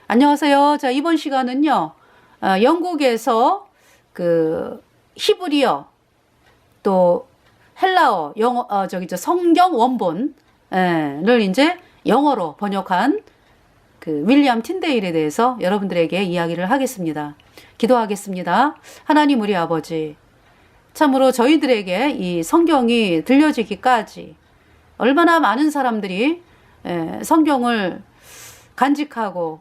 안녕하세요. 자, 이번 시간은요, 영국에서 그 히브리어 또 헬라어, 영어, 성경 원본을 이제 영어로 번역한 그 윌리엄 틴데일에 대해서 여러분들에게 이야기를 하겠습니다. 기도하겠습니다. 하나님 우리 아버지, 참으로 저희들에게 이 성경이 들려지기까지 얼마나 많은 사람들이 성경을 간직하고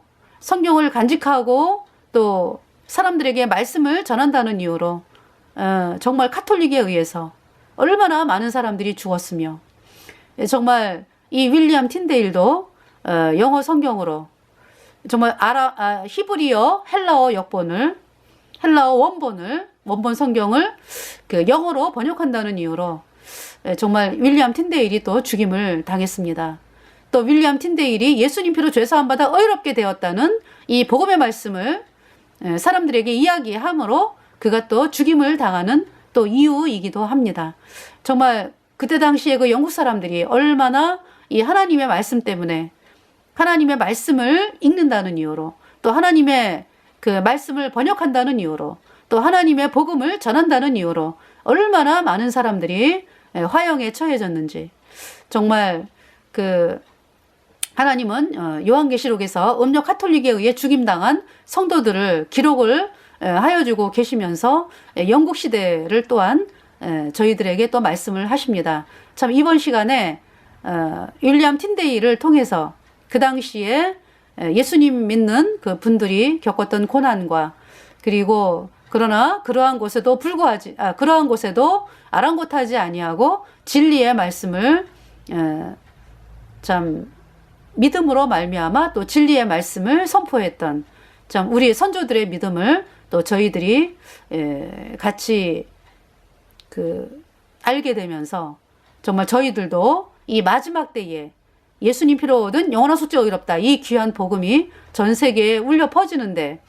또 사람들에게 말씀을 전한다는 이유로 정말 카톨릭에 의해서 얼마나 많은 사람들이 죽었으며, 정말 이 윌리엄 틴데일도 영어 성경으로 정말 히브리어 헬라어 원본 성경을 그 영어로 번역한다는 이유로 정말 윌리엄 틴데일이 또 죽임을 당했습니다. 또 윌리엄 틴데일이 예수님 피로 죄사함 받아 의롭게 되었다는 이 복음의 말씀을 사람들에게 이야기함으로 그가 또 죽임을 당하는 또 이유이기도 합니다. 정말 그때 당시에 그 영국 사람들이 얼마나 이 하나님의 말씀 때문에, 하나님의 말씀을 읽는다는 이유로, 또 하나님의 그 말씀을 번역한다는 이유로, 또 하나님의 복음을 전한다는 이유로 얼마나 많은 사람들이 화형에 처해졌는지, 정말 그 하나님은 요한계시록에서 음력 카톨릭에 의해 죽임당한 성도들을 기록을 하여 주고 계시면서 영국 시대를 또한 저희들에게 또 말씀을 하십니다. 참 이번 시간에 윌리엄 틴데일을 통해서 그 당시에 예수님 믿는 그 분들이 겪었던 고난과, 그리고 그러나 그러한 곳에도 아랑곳하지 아니하고 진리의 말씀을 참 믿음으로 말미암아 또 진리의 말씀을 선포했던 참 우리 선조들의 믿음을 또 저희들이 같이 그 알게 되면서, 정말 저희들도 이 마지막 때에 예수님 피로 얻은 영원한 속죄가 의롭다, 이 귀한 복음이 전 세계에 울려 퍼지는데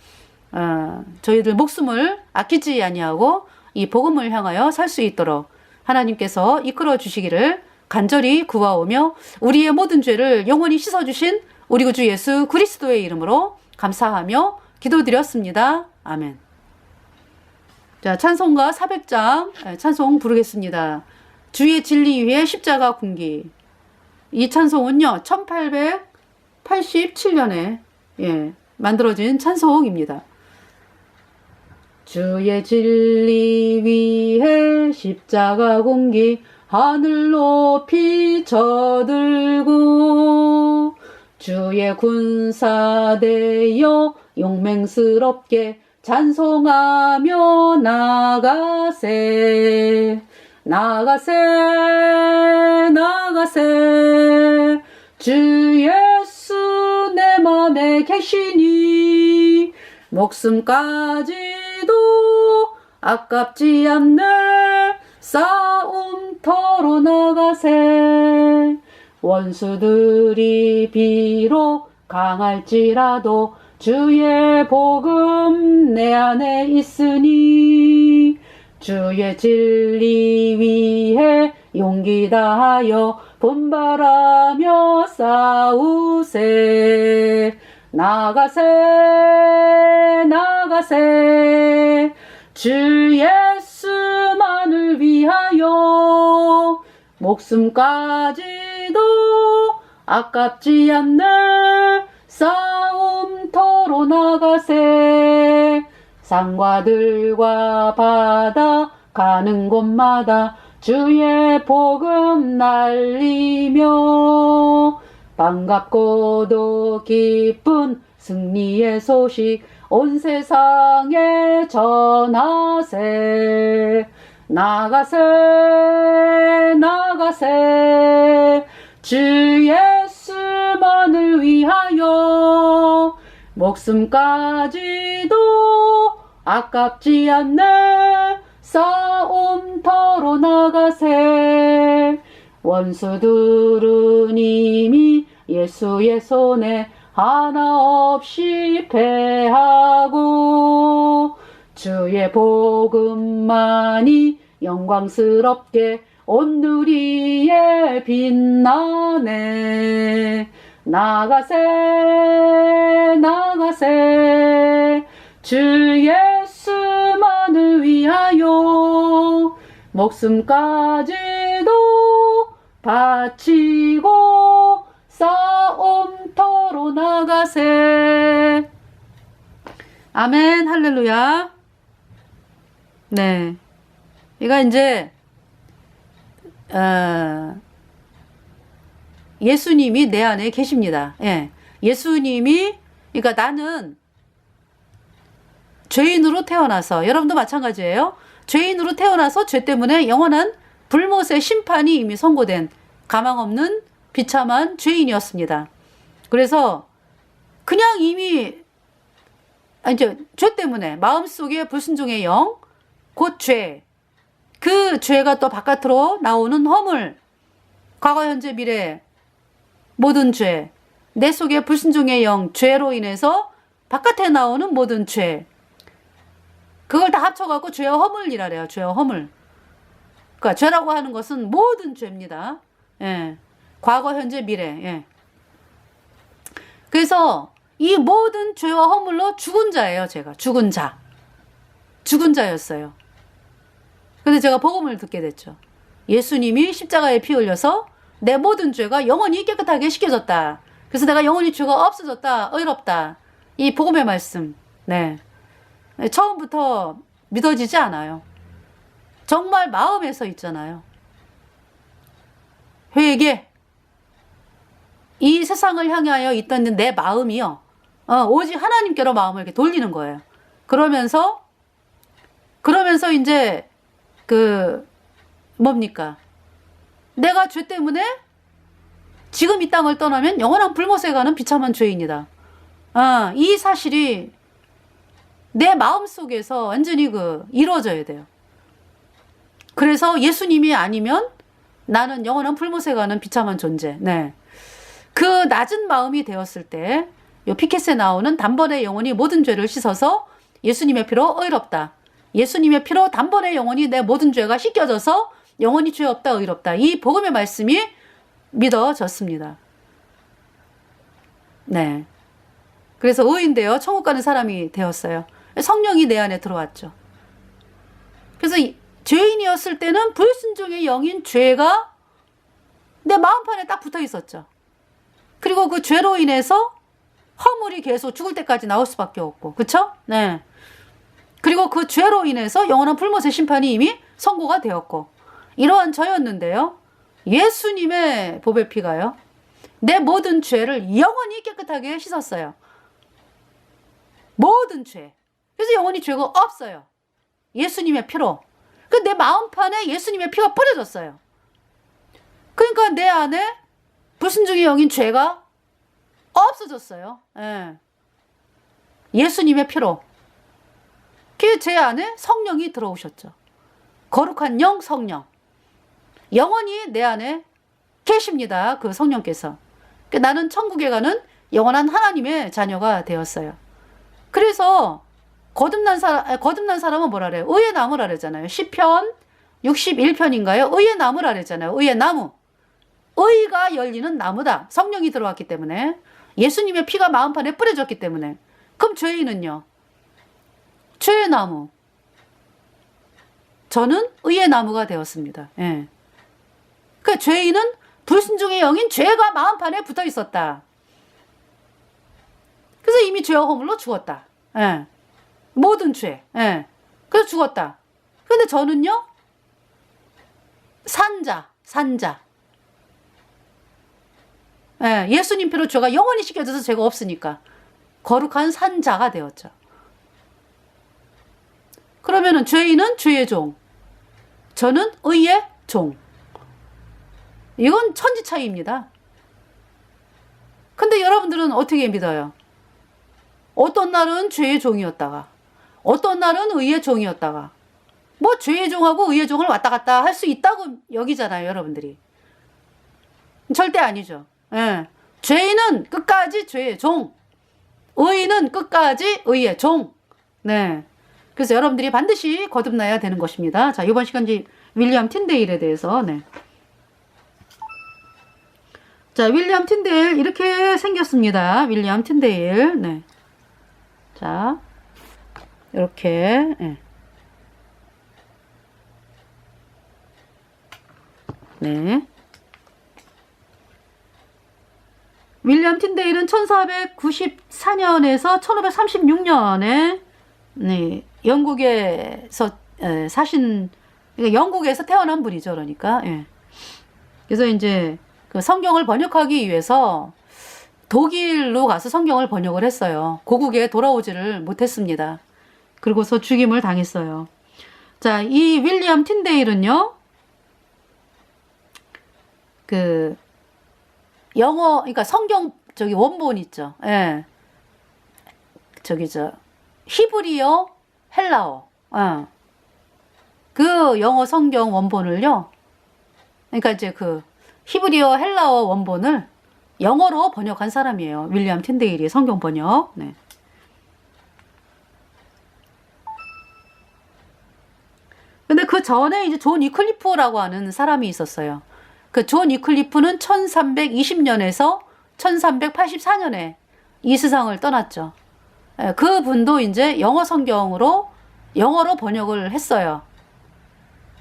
저희들 목숨을 아끼지 아니하고 이 복음을 향하여 살 수 있도록 하나님께서 이끌어 주시기를 간절히 구하오며, 우리의 모든 죄를 영원히 씻어주신 우리 구주 예수 그리스도의 이름으로 감사하며 기도드렸습니다. 아멘. 자, 찬송가 400장 찬송 부르겠습니다. 주의 진리 위에 십자가 군기. 이 찬송은요 1887년에 만들어진 찬송입니다. 주의 진리 위에 십자가 군기 하늘 높이 쳐들고, 주의 군사되어 용맹스럽게 찬송하며 나가세 주 예수 내 맘에 계시니 목숨까지도 아깝지 않네 싸움터로 나가세. 원수들이 비록 강할지라도 주의 복음 내 안에 있으니, 주의 진리 위에 용기 다하여 분발하며 싸우세. 나가세 주 예수만을 위하여 목숨까지도 아깝지 않네 싸움터로 나가세. 산과 들과 바다 가는 곳마다 주의 복음 날리며, 반갑고도 기쁜 승리의 소식 온 세상에 전하세. 나가세 주 예수만을 위하여 목숨까지도 아깝지 않네 싸움터로 나가세. 원수들은 이미 예수의 손에 하나 없이 패하고, 주의 복음만이 영광스럽게 온 누리에 빛나네. 나가세 주 예수만을 위하여 목숨까지도 바치고 싸움터로 나가세. 아멘, 할렐루야. 네. 이가 이제, 예수님이 내 안에 계십니다. 예. 예수님이, 그러니까 나는 죄인으로 태어나서, 여러분도 마찬가지예요. 죄인으로 태어나서 죄 때문에 영원한 불못의 심판이 이미 선고된 가망 없는 비참한 죄인이었습니다. 그래서 그냥 이미 이제 죄 때문에 마음속에 불순종의 영, 곧 죄, 그 죄가 또 바깥으로 나오는 허물, 과거, 현재, 미래 모든 죄, 내 속에 불순종의 영, 죄로 인해서 바깥에 나오는 모든 죄, 그걸 다 합쳐갖고 죄와 허물이라 그래요. 죄와 허물. 그러니까 죄라고 하는 것은 모든 죄입니다. 예. 과거, 현재, 미래. 예. 그래서 이 모든 죄와 허물로 죽은 자예요. 제가 죽은 자. 죽은 자였어요. 근데 제가 복음을 듣게 됐죠. 예수님이 십자가에 피 흘려서 내 모든 죄가 영원히 깨끗하게 씻겨졌다. 그래서 내가 영원히 죄가 없어졌다. 의롭다. 이 복음의 말씀. 네. 처음부터 믿어지지 않아요. 정말 마음에서 있잖아요. 회개. 이 세상을 향하여 있던 내 마음이요. 오직 하나님께로 마음을 이렇게 돌리는 거예요. 그러면서 이제 뭡니까? 내가 죄 때문에 지금 이 땅을 떠나면 영원한 불못에 가는 비참한 죄인이다. 이 사실이 내 마음 속에서 완전히 이루어져야 돼요. 그래서 예수님이 아니면 나는 영원한 불못에 가는 비참한 존재. 네. 그 낮은 마음이 되었을 때, 요 피켓에 나오는 단번에 영원히 모든 죄를 씻어서 예수님의 피로 의롭다. 예수님의 피로 단번에 영원히 내 모든 죄가 씻겨져서 영원히 죄 없다, 의롭다. 이 복음의 말씀이 믿어졌습니다. 네. 그래서 의인되어 천국 가는 사람이 되었어요. 성령이 내 안에 들어왔죠. 그래서 죄인이었을 때는 불순종의 영인 죄가 내 마음판에 딱 붙어 있었죠. 그리고 그 죄로 인해서 허물이 계속 죽을 때까지 나올 수밖에 없고, 그쵸? 네. 그리고 그 죄로 인해서 영원한 불못의 심판이 이미 선고가 되었고, 이러한 저였는데요. 예수님의 보배 피가요. 내 모든 죄를 영원히 깨끗하게 씻었어요. 모든 죄. 그래서 영원히 죄가 없어요. 예수님의 피로. 내 마음판에 예수님의 피가 뿌려졌어요. 그러니까 내 안에 불순종의 영인 죄가 없어졌어요. 예. 예수님의 피로. 그 제 안에 성령이 들어오셨죠. 거룩한 영, 성령. 영원히 내 안에 계십니다. 그 성령께서. 나는 천국에 가는 영원한 하나님의 자녀가 되었어요. 그래서 거듭난 사람은 뭐라 그래요? 의의 나무라 그러잖아요. 시편 61편인가요? 의의 나무라 그랬잖아요. 의의 나무. 의가 열리는 나무다. 성령이 들어왔기 때문에. 예수님의 피가 마음판에 뿌려졌기 때문에. 그럼 죄인은요? 죄의 나무. 저는 의의 나무가 되었습니다. 예. 그 죄인은 불순종의 영인 죄가 마음판에 붙어 있었다. 그래서 이미 죄와 허물로 죽었다. 예. 모든 죄. 예. 그래서 죽었다. 근데 저는요? 산자. 예. 예수님 피로 죄가 영원히 씻겨져서 죄가 없으니까. 거룩한 산자가 되었죠. 그러면은 죄인은 죄의 종. 저는 의의 종. 이건 천지 차이입니다. 근데 여러분들은 어떻게 믿어요? 어떤 날은 죄의 종이었다가, 어떤 날은 의의 종이었다가, 뭐 죄의 종하고 의의 종을 왔다 갔다 할 수 있다고 여기잖아요, 여러분들이. 절대 아니죠. 예. 죄인은 끝까지 죄의 종, 의인은 끝까지 의의 종. 네. 그래서 여러분들이 반드시 거듭나야 되는 것입니다. 자, 이번 시간지 윌리엄 틴데일에 대해서, 네. 자, 윌리엄 틴데일, 이렇게 생겼습니다. 윌리엄 틴데일, 네. 자, 이렇게. 예. 네. 윌리엄 틴데일은 1494년에서 1536년에 네, 영국에서 그러니까 영국에서 태어난 분이죠. 그러니까. 예. 그래서 이제 그 성경을 번역하기 위해서 독일로 가서 성경을 번역을 했어요. 고국에 돌아오지를 못했습니다. 그리고서 죽임을 당했어요. 자, 이 윌리엄 틴데일은요, 그 영어, 그러니까 성경 저기 원본 있죠. 예. 히브리어, 헬라어. 그 영어 성경 원본을요. 그러니까 이제 그 히브리어, 헬라어 원본을 영어로 번역한 사람이에요. 윌리엄 틴데일이 성경 번역. 네. 근데 그 전에 이제 존 위클리프라고 하는 사람이 있었어요. 그 존 위클리프는 1320년에서 1384년에 이 세상을 떠났죠. 그 분도 이제 영어 성경으로 영어로 번역을 했어요.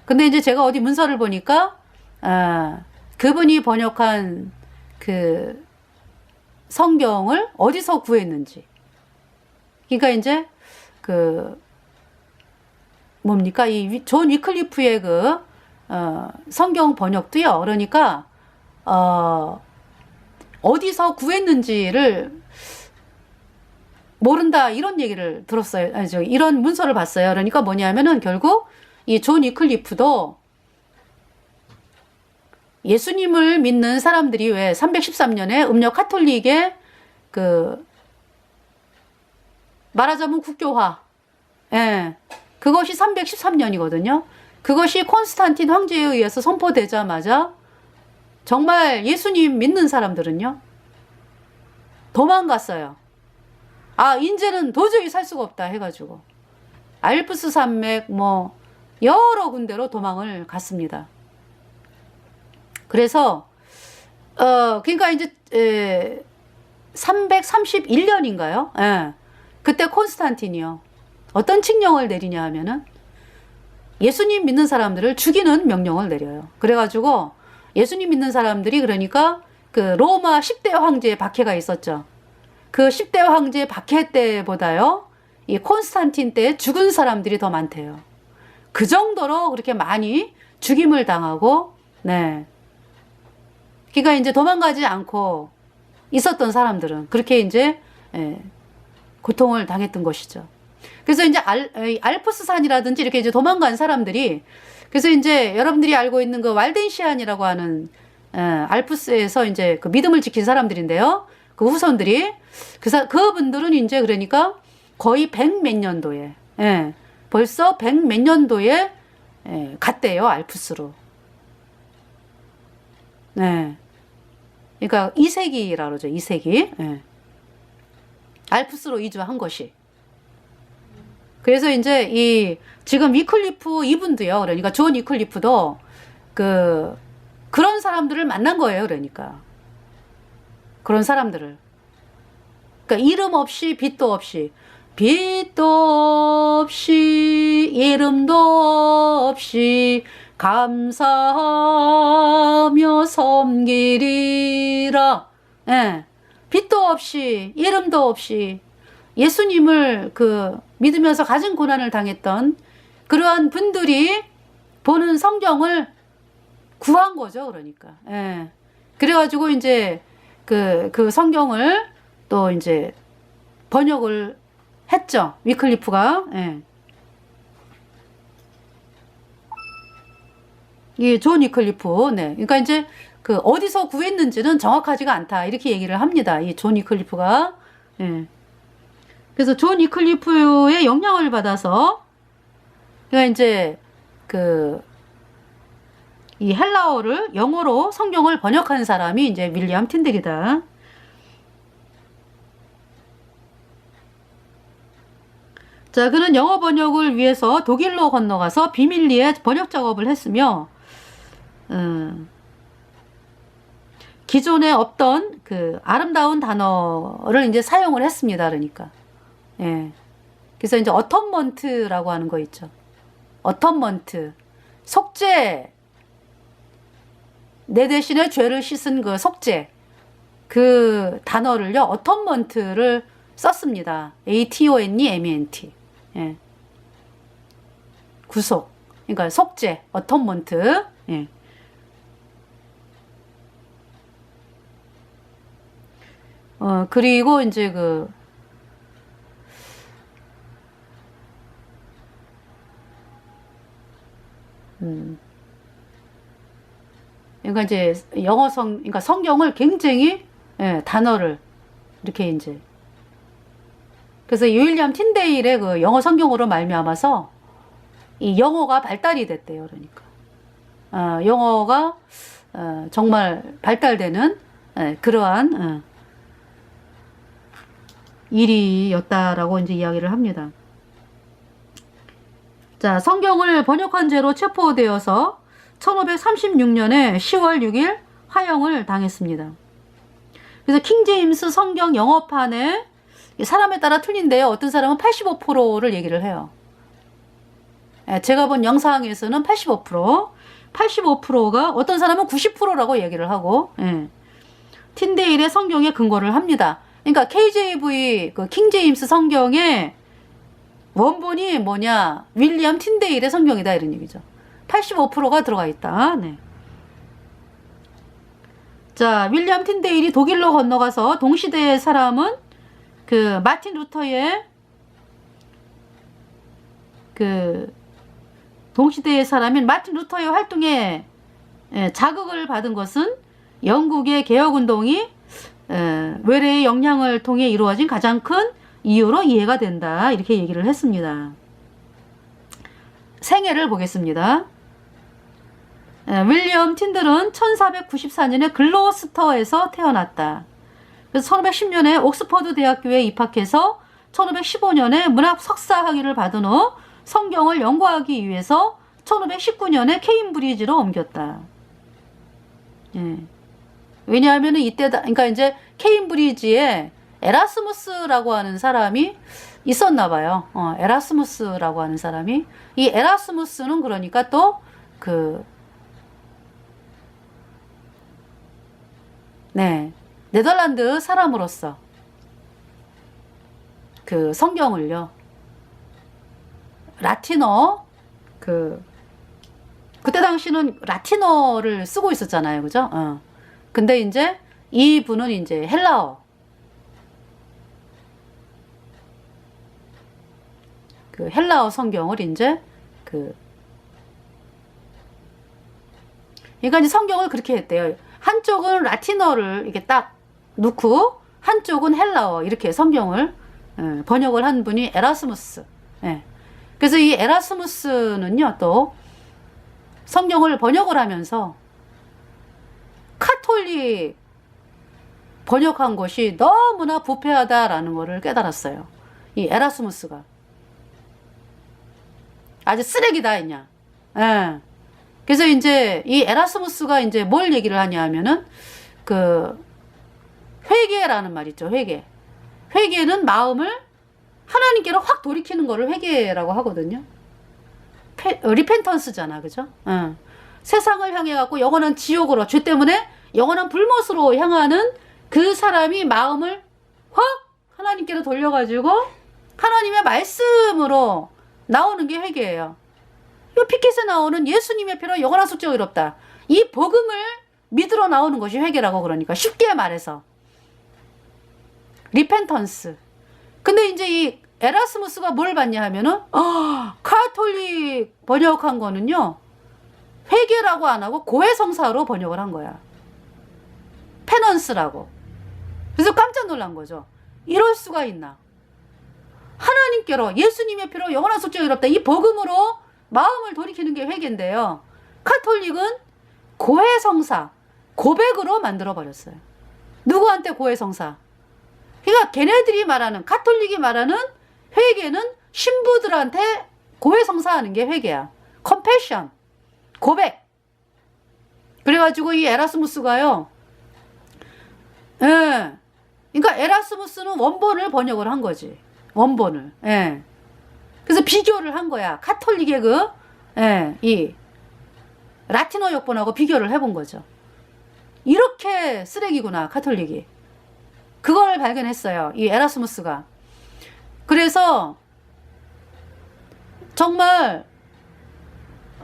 근데 이제 제가 어디 문서를 보니까 그분이 번역한 그 성경을 어디서 구했는지. 그러니까 이제 그 뭡니까 이 존 위클리프의 그 성경 번역도요. 그러니까 어디서 구했는지를 모른다 이런 얘기를 들었어요. 이런 문서를 봤어요. 그러니까 뭐냐면은 결국 이 존 위클리프도 예수님을 믿는 사람들이 왜 313년에 음력 카톨릭의 그 말하자면 국교화, 예, 그것이 313년이거든요. 그것이 콘스탄틴 황제에 의해서 선포되자마자 정말 예수님 믿는 사람들은요 도망갔어요. 이제는 도저히 살 수가 없다 해가지고 알프스 산맥 뭐 여러 군데로 도망을 갔습니다. 그래서 그러니까 이제 331년인가요? 예. 그때 콘스탄틴이요. 어떤 칙령을 내리냐 하면은 예수님 믿는 사람들을 죽이는 명령을 내려요. 그래가지고 예수님 믿는 사람들이 그러니까 그 로마 10대 황제의 박해가 있었죠. 그 10대 황제의 박해 때보다요, 이 콘스탄틴 때 죽은 사람들이 더 많대요. 그 정도로 그렇게 많이 죽임을 당하고, 네. 그러니까 이제 도망가지 않고 있었던 사람들은 그렇게 이제 고통을 당했던 것이죠. 그래서 이제 알프스 산이라든지 이렇게 이제 도망간 사람들이, 그래서 이제 여러분들이 알고 있는 그 waldensian이라고 하는 알프스에서 이제 그 믿음을 지킨 사람들인데요. 그 후손들이 그분들은 이제 그러니까 거의 100 몇 년도에 벌써 100 몇 년도에 갔대요, 알프스로. 네. 그러니까 2세기라고 그러죠. 2세기. 예. 알프스로 이주한 것이. 그래서 이제 이 지금 위클리프 이분도요. 그러니까 존 위클리프도 그런 사람들을 만난 거예요. 그러니까 그런 사람들을. 그러니까 이름 없이 빛도 없이 이름도 없이 감사하며 섬기리라. 예. 빛도 없이 이름도 없이 예수님을 믿으면서 가진 고난을 당했던 그러한 분들이 보는 성경을 구한 거죠. 그러니까. 예. 그래가지고 이제 그 성경을 또 이제 번역을 했죠. 위클리프가. 예. 이 존 위클리프. 네. 그러니까 이제 어디서 구했는지는 정확하지가 않다. 이렇게 얘기를 합니다. 이 존 위클리프가. 예. 그래서 존 위클리프의 영향을 받아서, 그러니까 이제 이 헬라어를 영어로 성경을 번역한 사람이 이제 윌리엄 틴델이다. 자, 그는 영어 번역을 위해서 독일로 건너가서 비밀리에 번역 작업을 했으며, 기존에 없던 아름다운 단어를 이제 사용을 했습니다. 그러니까. 예. 그래서 이제 어텀먼트라고 하는 거 있죠. 어텀먼트. 속죄. 내 대신에 죄를 씻은 그 속죄. 그 단어를요, 어텀먼트를 썼습니다. ATONEMENT. 예. 구속. 그러니까 속죄, 어텀먼트. 예. 그리고 이제 그러니까 이제 그러니까 성경을 굉장히, 예, 단어를 이렇게 이제, 그래서 윌리엄 틴데일의 그 영어 성경으로 말미암아서 이 영어가 발달이 됐대요. 그러니까 영어가 정말 발달되는, 예, 그러한 일이었다라고 이제 이야기를 합니다. 자, 성경을 번역한 죄로 체포되어서 1536년에 10월 6일 화형을 당했습니다. 그래서 킹제임스 성경 영어판에 사람에 따라 틀린데요. 어떤 사람은 85%를 얘기를 해요. 제가 본 영상에서는 85%가 어떤 사람은 90%라고 얘기를 하고, 예, 틴데일의 성경에 근거를 합니다. 그러니까 KJV, 그 킹제임스 성경의 원본이 뭐냐? 윌리엄 틴데일의 성경이다, 이런 얘기죠. 85%가 들어가 있다. 네. 자, 윌리엄 틴데일이 독일로 건너가서 동시대의 사람은 그 마틴 루터의 그 동시대의 사람인 마틴 루터의 활동에 자극을 받은 것은 영국의 개혁운동이 외래의 영향을 통해 이루어진 가장 큰 이유로 이해가 된다. 이렇게 얘기를 했습니다. 생애를 보겠습니다. 윌리엄 틴들은 1494년에 글로스터에서 태어났다. 그래서 1510년에 옥스퍼드 대학교에 입학해서 1515년에 문학 석사 학위를 받은 후 성경을 연구하기 위해서 1519년에 케임브리지로 옮겼다. 예. 왜냐하면 이때, 그러니까 이제 케임브리지에 에라스무스라고 하는 사람이 있었나 봐요. 에라스무스라고 하는 사람이. 이 에라스무스는 그러니까 또 네덜란드 사람으로서 그 성경을요, 라틴어, 그때 당시는 라틴어를 쓰고 있었잖아요. 그죠? 근데 이제 이분은 이제 헬라어, 그 헬라어 성경을 이제 그러니까 이제 성경을 그렇게 했대요. 한쪽은 라틴어를 이렇게 딱 놓고 한쪽은 헬라어, 이렇게 성경을 번역을 한 분이 에라스무스. 예. 그래서 이 에라스무스는요, 또 성경을 번역을 하면서 카톨릭 번역한 것이 너무나 부패하다라는 것을 깨달았어요. 이 에라스무스가. 아주 쓰레기다 했냐. 예. 그래서 이제 이 에라스무스가 이제 뭘 얘기를 하냐 하면은 회개라는 말 있죠. 회개는 마음을 하나님께로 확 돌이키는 거를 회개라고 하거든요. 리펜턴스잖아. 그죠? 세상을 향해 갖고 영원한 지옥으로, 죄 때문에 영원한 불못으로 향하는 그 사람이 마음을 확 하나님께로 돌려가지고 하나님의 말씀으로 나오는 게 회개예요. 이 피켓에 나오는 예수님의 피로 영원한 속죄가 이롭다. 이 복음을 믿으러 나오는 것이 회개라고. 그러니까 쉽게 말해서 리펜턴스. 근데 이제 이 에라스무스가 뭘 봤냐 하면은 카톨릭 번역한 거는요, 회개라고 안 하고 고해성사로 번역을 한 거야. 페넌스라고. 그래서 깜짝 놀란 거죠. 이럴 수가 있나. 하나님께로 예수님의 피로 영원한 속죄가 이롭다. 이 복음으로 마음을 돌이키는 게 회개인데요. 카톨릭은 고해성사, 고백으로 만들어버렸어요. 누구한테 고해성사? 그러니까 걔네들이 말하는, 카톨릭이 말하는 회개는 신부들한테 고해성사하는 게 회개야. 컴패션, 고백. 그래가지고 이 에라스무스가요, 그러니까 에라스무스는 원본을 번역을 한 거지. 원본을. 예. 그래서 비교를 한 거야. 가톨릭의 이 라틴어 역본하고 비교를 해본 거죠. 이렇게 쓰레기구나, 가톨릭이. 그걸 발견했어요, 이 에라스무스가. 그래서 정말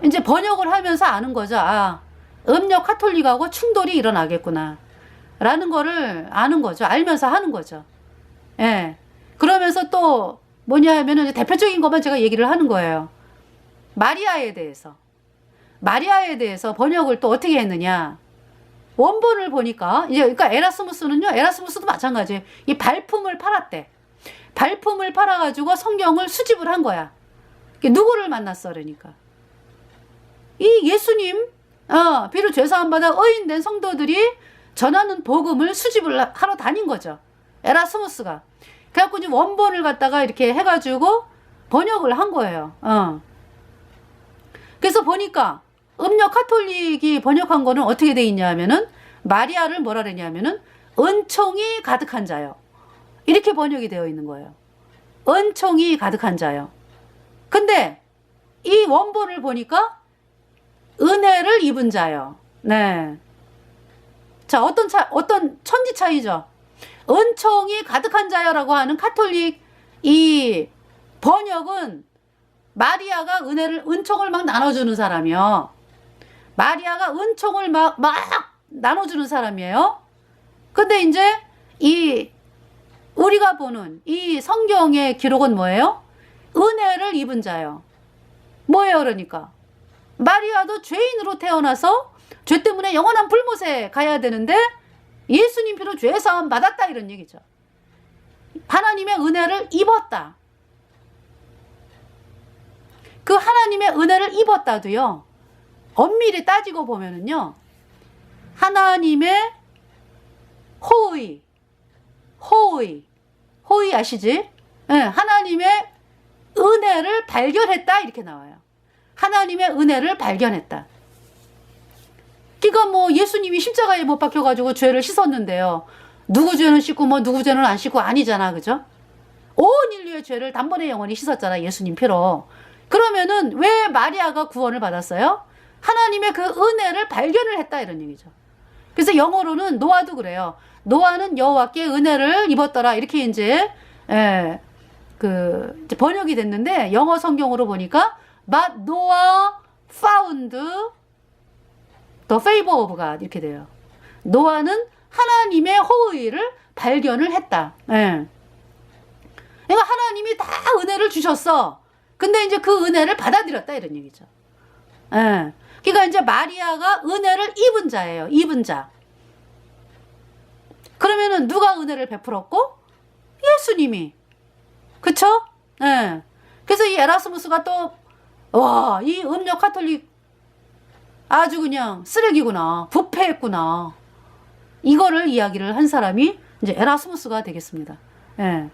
이제 번역을 하면서 아는 거죠. 아, 음력 가톨릭하고 충돌이 일어나겠구나 라는 거를 아는 거죠. 알면서 하는 거죠. 예. 그러면서 또 뭐냐 하면은 대표적인 것만 제가 얘기를 하는 거예요. 마리아에 대해서 번역을 또 어떻게 했느냐. 원본을 보니까 이제 그러니까 에라스무스도 마찬가지예요. 이 발품을 팔았대. 발품을 팔아가지고 성경을 수집을 한 거야. 누구를 만났어, 그러니까 이 예수님, 비로 죄사함 받아 의인된 성도들이 전하는 복음을 수집을 하러 다닌 거죠, 에라스무스가. 그래갖고 이제 원본을 갖다가 이렇게 해가지고 번역을 한 거예요. 그래서 보니까 음력 가톨릭이 번역한 거는 어떻게 돼 있냐 하면은 마리아를 뭐라 그러냐면은 은총이 가득한 자요. 이렇게 번역이 되어 있는 거예요. 은총이 가득한 자요. 근데 이 원본을 보니까 은혜를 입은 자요. 네. 자, 어떤 천지 차이죠. 은총이 가득한 자요라고 하는 가톨릭 이 번역은 마리아가 은총을 막 나눠주는 사람이요. 마리아가 은총을 막 나눠주는 사람이에요. 근데 이제 우리가 보는 이 성경의 기록은 뭐예요? 은혜를 입은 자요. 뭐예요, 그러니까? 마리아도 죄인으로 태어나서 죄 때문에 영원한 불못에 가야 되는데 예수님 피로 죄 사함 받았다, 이런 얘기죠. 하나님의 은혜를 입었다. 그 하나님의 은혜를 입었다도요, 엄밀히 따지고 보면은요, 하나님의 호의 아시지? 네, 하나님의 은혜를 발견했다, 이렇게 나와요. 하나님의 은혜를 발견했다. 그러니까 뭐 예수님이 십자가에 못 박혀가지고 죄를 씻었는데요, 누구 죄는 씻고 뭐 누구 죄는 안 씻고 아니잖아, 그죠? 온 인류의 죄를 단번에 영원히 씻었잖아, 예수님 피로. 그러면은 왜 마리아가 구원을 받았어요? 하나님의 그 은혜를 발견을 했다, 이런 얘기죠. 그래서 영어로는 노아도 그래요. 노아는 여호와께 은혜를 입었더라, 이렇게 이제 이제 번역이 됐는데, 영어 성경으로 보니까 But Noah found the favor of God, 이렇게 돼요. 노아는 하나님의 호의를 발견을 했다. 예. 그러니까 하나님이 다 은혜를 주셨어. 근데 이제 그 은혜를 받아들였다, 이런 얘기죠. 예. 그러니까 이제 마리아가 은혜를 입은 자예요. 입은 자. 그러면은 누가 은혜를 베풀었고? 예수님이. 그쵸? 예. 그래서 이 에라스무스가 또, 와, 이 음력 가톨릭 아주 그냥 쓰레기구나, 부패했구나, 이거를 이야기를 한 사람이 이제 에라스무스가 되겠습니다. 예.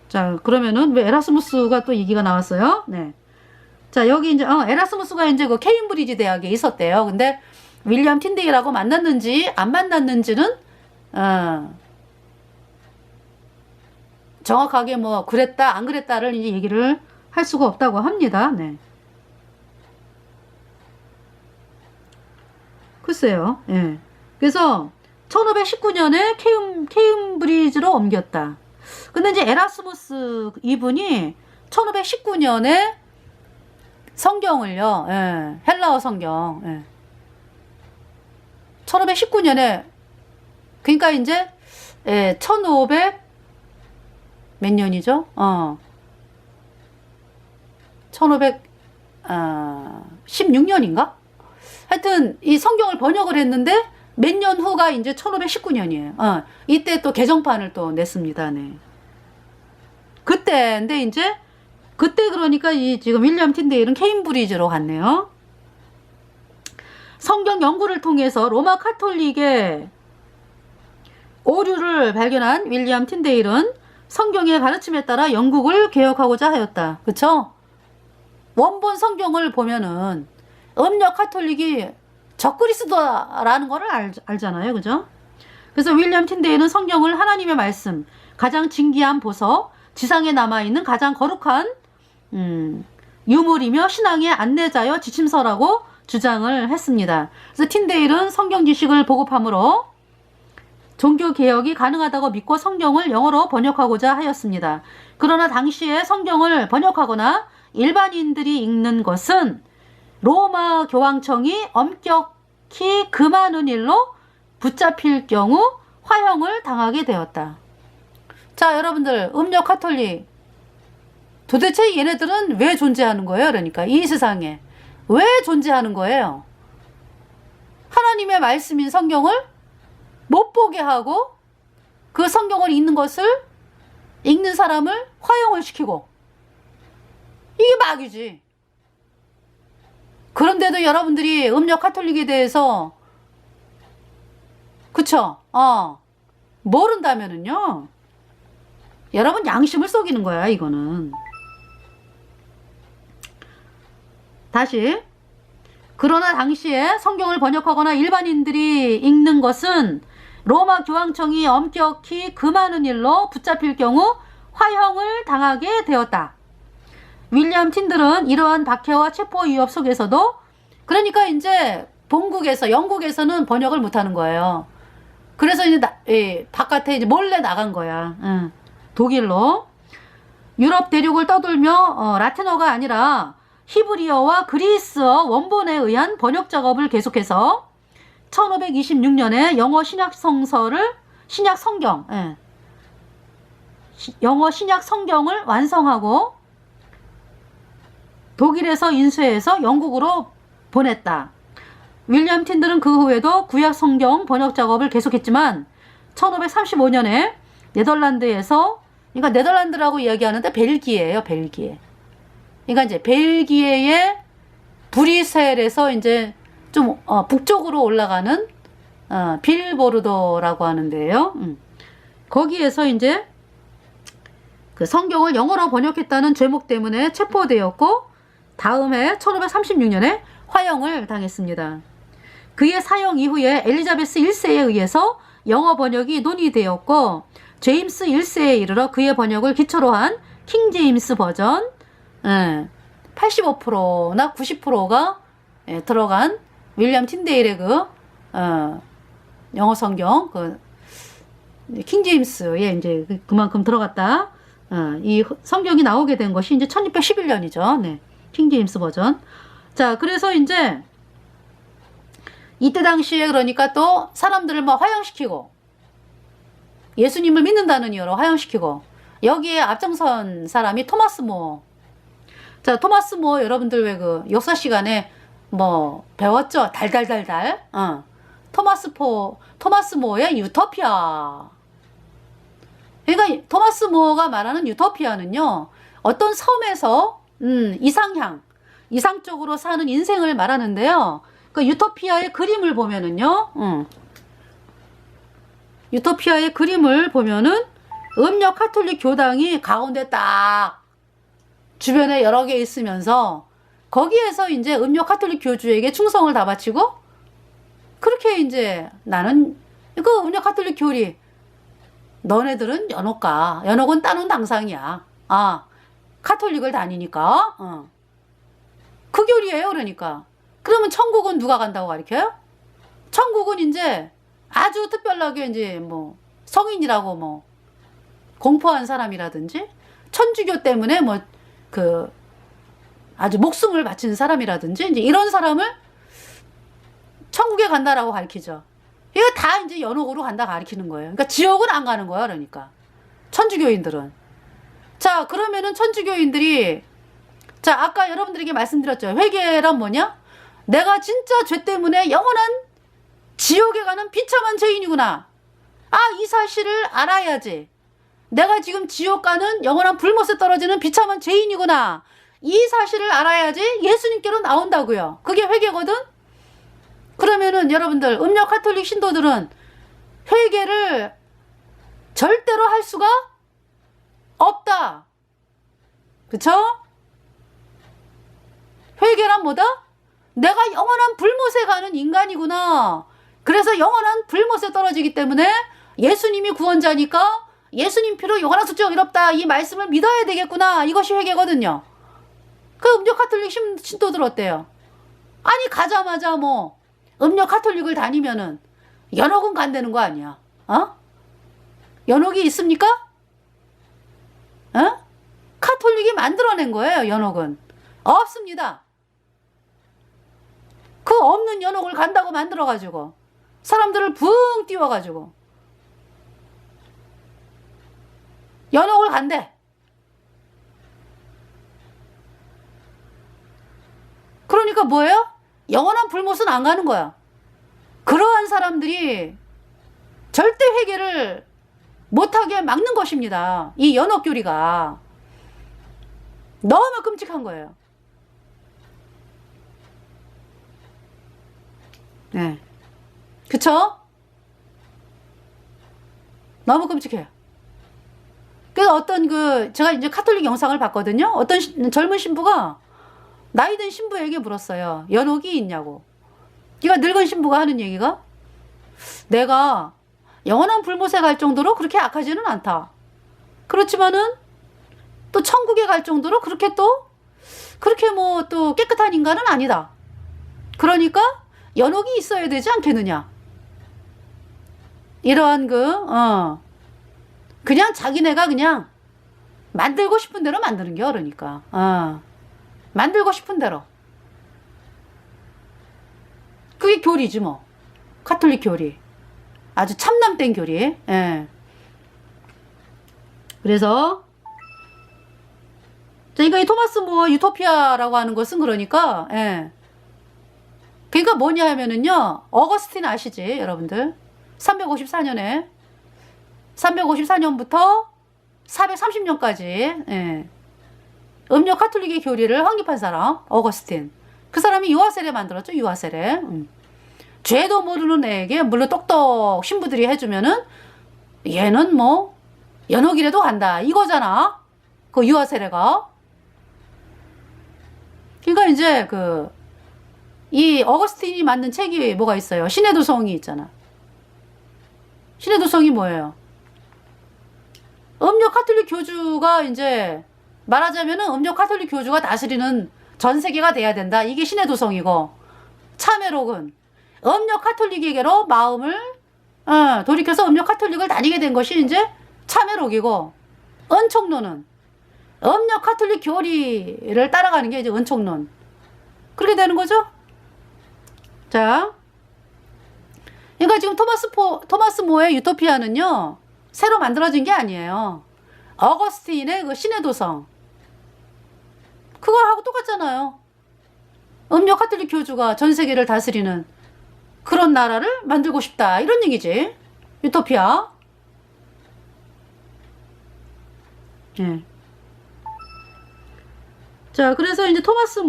자, 그러면은 왜 에라스무스가 또 얘기가 나왔어요? 네. 자, 여기 이제 에라스무스가 이제 그 케임브리지 대학에 있었대요. 근데 윌리엄 틴데이라고 만났는지 안 만났는지는 정확하게 뭐 그랬다 안 그랬다를 이제 얘기를 할 수가 없다고 합니다. 네. 글쎄요. 예. 그래서 1519년에 케임브리지로 옮겼다. 근데 이제 에라스무스 이분이 1519년에 성경을요, 예, 헬라어 성경, 예, 1519년에, 그러니까 이제 1500 몇 년이죠? 1516년인가? 하여튼 이 성경을 번역을 했는데 몇 년 후가 이제 1519년이에요. 이때 또 개정판을 또 냈습니다. 네. 그때 그러니까 이 지금 윌리엄 틴데일은 케임브리지로 갔네요. 성경 연구를 통해서 로마 카톨릭의 오류를 발견한 윌리엄 틴데일은 성경의 가르침에 따라 영국을 개혁하고자 하였다. 그쵸? 원본 성경을 보면은 음력 카톨릭이 적그리스도라는 거를 알잖아요. 그죠? 그래서 윌리엄 틴데일은 성경을 하나님의 말씀, 가장 진귀한 보석, 지상에 남아있는 가장 거룩한 유물이며 신앙의 안내자여 지침서라고 주장을 했습니다. 그래서 틴데일은 성경 지식을 보급함으로 종교개혁이 가능하다고 믿고 성경을 영어로 번역하고자 하였습니다. 그러나 당시에 성경을 번역하거나 일반인들이 읽는 것은 로마 교황청이 엄격히 금하는 일로 붙잡힐 경우 화형을 당하게 되었다. 자, 여러분들, 음력 카톨릭 도대체 얘네들은 왜 존재하는 거예요? 그러니까 이 세상에 왜 존재하는 거예요? 하나님의 말씀인 성경을 못 보게 하고 그 성경을 읽는 사람을 화형을 시키고, 이게 마귀지. 그런데도 여러분들이 음력 카톨릭에 대해서 그쵸? 모른다면은요, 여러분 양심을 속이는 거야, 이거는. 다시, 그러나 당시에 성경을 번역하거나 일반인들이 읽는 것은 로마 교황청이 엄격히 금하는 일로 붙잡힐 경우 화형을 당하게 되었다. 윌리엄 틴들은 이러한 박해와 체포 위협 속에서도, 그러니까 이제 본국에서, 영국에서는 번역을 못하는 거예요. 그래서 이제 바깥에 이제 몰래 나간 거야. 독일로. 유럽 대륙을 떠돌며 라틴어가 아니라 히브리어와 그리스어 원본에 의한 번역 작업을 계속해서 1526년에 영어 신약 성경을 완성하고 독일에서 인쇄해서 영국으로 보냈다. 윌리엄 틴들은 그 후에도 구약 성경 번역 작업을 계속했지만 1535년에 네덜란드에서, 그러니까 네덜란드라고 이야기하는데 벨기에예요, 벨기에. 그러니까 이제 벨기에의 브뤼셀에서 이제 좀 북쪽으로 올라가는 빌보르도라고 하는데요. 거기에서 이제 그 성경을 영어로 번역했다는 죄목 때문에 체포되었고, 다음 해 1536년에 화형을 당했습니다. 그의 사형 이후에 엘리자베스 1세에 의해서 영어 번역이 논의되었고, 제임스 1세에 이르러 그의 번역을 기초로 한 킹 제임스 버전 85%나 90%가 들어간 윌리엄 틴데일의 그 영어 성경, 킹 제임스에 이제 그만큼 들어갔다. 이 성경이 나오게 된 것이 이제 1611년이죠. 네. 킹 제임스 버전. 자, 그래서 이제 이때 당시에 그러니까 또 사람들을 막 화형시키고, 예수님을 믿는다는 이유로 화형시키고, 여기에 앞장선 사람이 토마스 모어. 자, 토마스 모어 여러분들 왜 그 역사 시간에 뭐 배웠죠? 달달달달. 토마스 모어의 유토피아. 그러니까 토마스 모어가 말하는 유토피아는요, 어떤 섬에서 이상적으로 사는 인생을 말하는데요. 그 유토피아의 그림을 보면은요, 유토피아의 그림을 보면은 음력 카톨릭 교당이 가운데 딱 주변에 여러 개 있으면서 거기에서 이제 음력 카톨릭 교주에게 충성을 다 바치고, 그렇게 이제 나는 그 음력 카톨릭 교리, 너네들은 연옥은 따놓은 당상이야. 카톨릭을 다니니까. 그 교리예요, 그러니까. 그러면 천국은 누가 간다고 가르쳐요? 천국은 이제 아주 특별하게 이제 뭐 성인이라고 뭐 공포한 사람이라든지, 천주교 때문에 뭐 아주 목숨을 바치는 사람이라든지, 이제 이런 사람을 천국에 간다라고 가르치죠. 이거 다 이제 연옥으로 간다 가르치는 거예요. 그러니까 지옥은 안 가는 거야, 그러니까. 천주교인들은. 자, 그러면은 천주교인들이, 자, 아까 여러분들에게 말씀드렸죠. 회개란 뭐냐? 내가 진짜 죄 때문에 영원한 지옥에 가는 비참한 죄인이구나. 이 사실을 알아야지. 내가 지금 지옥 가는 영원한 불못에 떨어지는 비참한 죄인이구나. 이 사실을 알아야지 예수님께로 나온다고요. 그게 회개거든? 그러면은 여러분들, 음력 카톨릭 신도들은 회개를 절대로 할 수가 없다. 그쵸? 회개란 뭐다? 내가 영원한 불못에 가는 인간이구나. 그래서 영원한 불못에 떨어지기 때문에 예수님이 구원자니까 예수님 피로 요한한 숙제가 의롭다. 이 말씀을 믿어야 되겠구나. 이것이 회개거든요. 그 음료 카톨릭 신도들 어때요? 아니 가자마자 뭐 음료 카톨릭을 다니면은 연옥은 간다는 거 아니야? 어? 연옥이 있습니까? 어? 카톨릭이 만들어낸 거예요. 연옥은 없습니다. 그 없는 연옥을 간다고 만들어가지고 사람들을 붕 띄워가지고 연옥을 간대. 그러니까 뭐예요? 영원한 불못은 안 가는 거야. 그러한 사람들이 절대 회개를 못하게 막는 것입니다. 이 연옥교리가 너무 끔찍한 거예요. 네. 그쵸? 너무 끔찍해요. 그래서 어떤 제가 이제 카톨릭 영상을 봤거든요. 어떤 젊은 신부가 나이든 신부에게 물었어요. 연옥이 있냐고. 그러니까 늙은 신부가 하는 얘기가 내가 영원한 불못에 갈 정도로 그렇게 악하지는 않다. 그렇지만은 또 천국에 갈 정도로 그렇게 뭐 또 깨끗한 인간은 아니다. 그러니까 연옥이 있어야 되지 않겠느냐. 이러한 그냥 자기네가 그냥 만들고 싶은 대로 만드는 게 그러니까. 만들고 싶은 대로. 그게 교리지 뭐. 카톨릭 교리. 아주 참남된 교리. 예. 그래서 그러니까 이 토마스 모어 유토피아라고 하는 것은 그러니까 그러니까 뭐냐 하면은요. 어거스틴 아시지 여러분들? 354년부터 430년까지 음료 카톨릭의 교리를 확립한 사람 어거스틴. 그 사람이 유아세례 만들었죠. 유아세례. 죄도 모르는 애에게 물론 똑똑 신부들이 해주면은 얘는 뭐 연옥이라도 간다 이거잖아. 그 유아세례가. 그러니까 이제 이 어거스틴이 만든 책이 뭐가 있어요. 신의 도성이 있잖아. 신의 도성이 뭐예요? 음료 카톨릭 교주가 이제 말하자면은 음료 카톨릭 교주가 다스리는 전 세계가 돼야 된다. 이게 신의 도성이고, 참회록은 음료 카톨릭에게로 마음을 돌이켜서 음료 카톨릭을 다니게 된 것이 이제 참회록이고, 은총론은 음료 카톨릭 교리를 따라가는 게 이제 은총론. 그렇게 되는 거죠? 자, 그러니까 지금 토마스 모의 유토피아는요, 새로 만들어진 게 아니에요. 어거스틴의 그 신의 도성. 그거하고 똑같잖아요. 음료 카톨릭 교주가 전 세계를 다스리는 그런 나라를 만들고 싶다. 이런 얘기지. 유토피아. 예. 자, 그래서 이제 토마스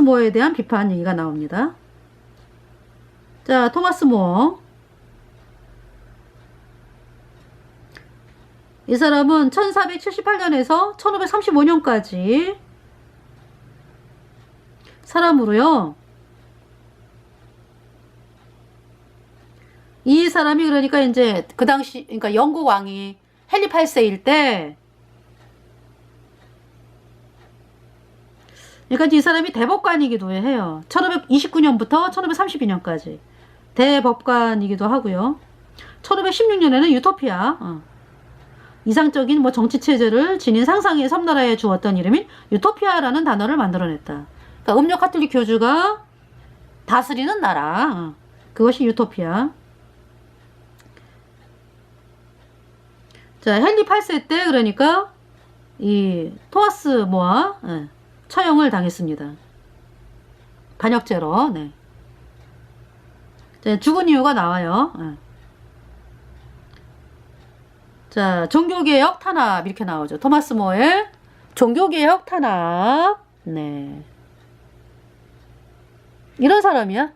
모어에 대한 비판 얘기가 나옵니다. 자, 토마스 모어. 이 사람은 1478년에서 1535년까지 사람으로요. 이 사람이 그러니까 이제 그 당시, 그러니까 영국 왕이 헨리 8세일 때, 그러니까 이 사람이 대법관이기도 해요. 1529년부터 1532년까지 대법관이기도 하고요. 1516년에는 유토피아, 이상적인 뭐 정치 체제를 지닌 상상의 섬나라에 주었던 이름인 유토피아라는 단어를 만들어냈다. 그러니까 음료 카톨릭 교주가 다스리는 나라, 그것이 유토피아. 자, 헨리 8세 때 그러니까 이 토마스 모어 처형을 당했습니다. 반역죄로. 네. 자, 죽은 이유가 나와요. 자, 종교개혁 탄압 이렇게 나오죠. 토마스 모어의 종교개혁 탄압. 네. 이런 사람이야.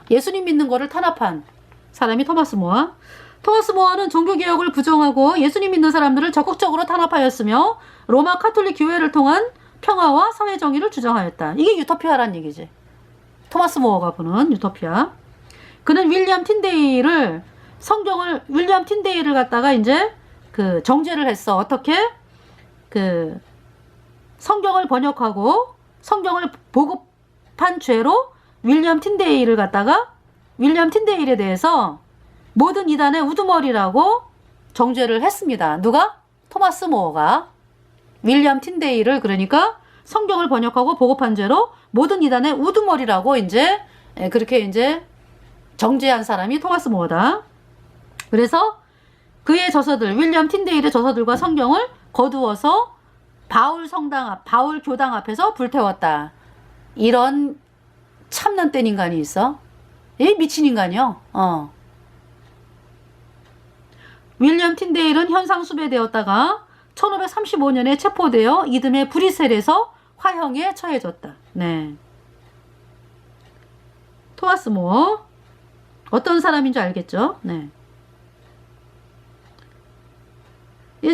예수님 믿는 거를 탄압한 사람이 토마스 모어. 토마스 모어는 종교개혁을 부정하고 예수님 믿는 사람들을 적극적으로 탄압하였으며 로마 카톨릭 교회를 통한 평화와 사회정의를 주장하였다. 이게 유토피아란 얘기지. 토마스 모어가 보는 유토피아. 그는 윌리엄 틴데이를 갖다가 이제 그 정죄를 했어. 어떻게? 그 성경을 번역하고 성경을 보급한 죄로 윌리엄 틴데이에 대해서 모든 이단의 우두머리라고 정죄를 했습니다. 누가? 토마스 모어가 윌리엄 틴데이를 그러니까 성경을 번역하고 보급한 죄로 모든 이단의 우두머리라고 이제 그렇게 이제 정죄한 사람이 토마스 모어다. 그래서 그의 저서들, 윌리엄 틴데일의 저서들과 성경을 거두어서 바울 교당 앞에서 불태웠다. 이런 참난 땐 인간이 있어? 이 미친 인간이요. 윌리엄 틴데일은 현상 수배되었다가 1535년에 체포되어 이듬해 브뤼셀에서 화형에 처해졌다. 네. 토마스 모어 어떤 사람인 줄 알겠죠? 네.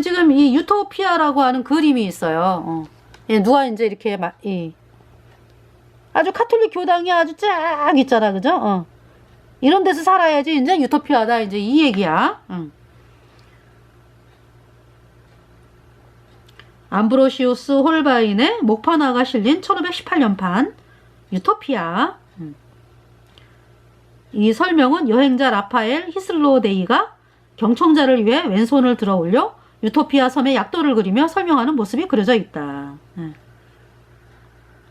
지금 이 유토피아라고 하는 그림이 있어요. 누가 이제 이렇게 아주 카톨릭 교당이 아주 쫙 있잖아, 그죠? 이런 데서 살아야지 이제 유토피아다, 이제 이 얘기야. 암브로시우스 홀바인의 목판화가 실린 1518년판 유토피아. 이 설명은 여행자 라파엘 히슬로데이가 경청자를 위해 왼손을 들어 올려 유토피아 섬의 약도를 그리며 설명하는 모습이 그려져 있다.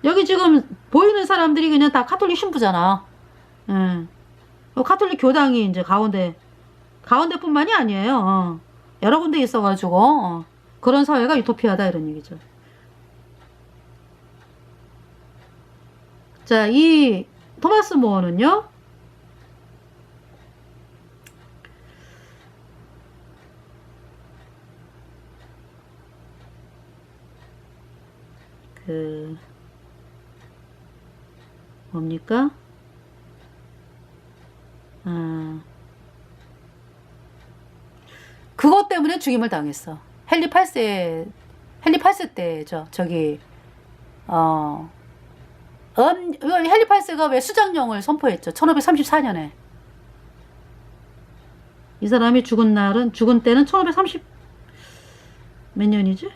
여기 지금 보이는 사람들이 그냥 다 카톨릭 신부잖아. 카톨릭 교당이 이제 가운데뿐만이 아니에요. 여러 군데 있어가지고 그런 사회가 유토피아다 이런 얘기죠. 자, 이 토마스 모어는요. 뭡니까? 그것 때문에 죽임을 당했어. 헨리 8세 때죠. 저기 헨리 8세가 왜 수장령을 선포했죠. 1534년에. 이 사람이 죽은 때는 1530 몇 년이지?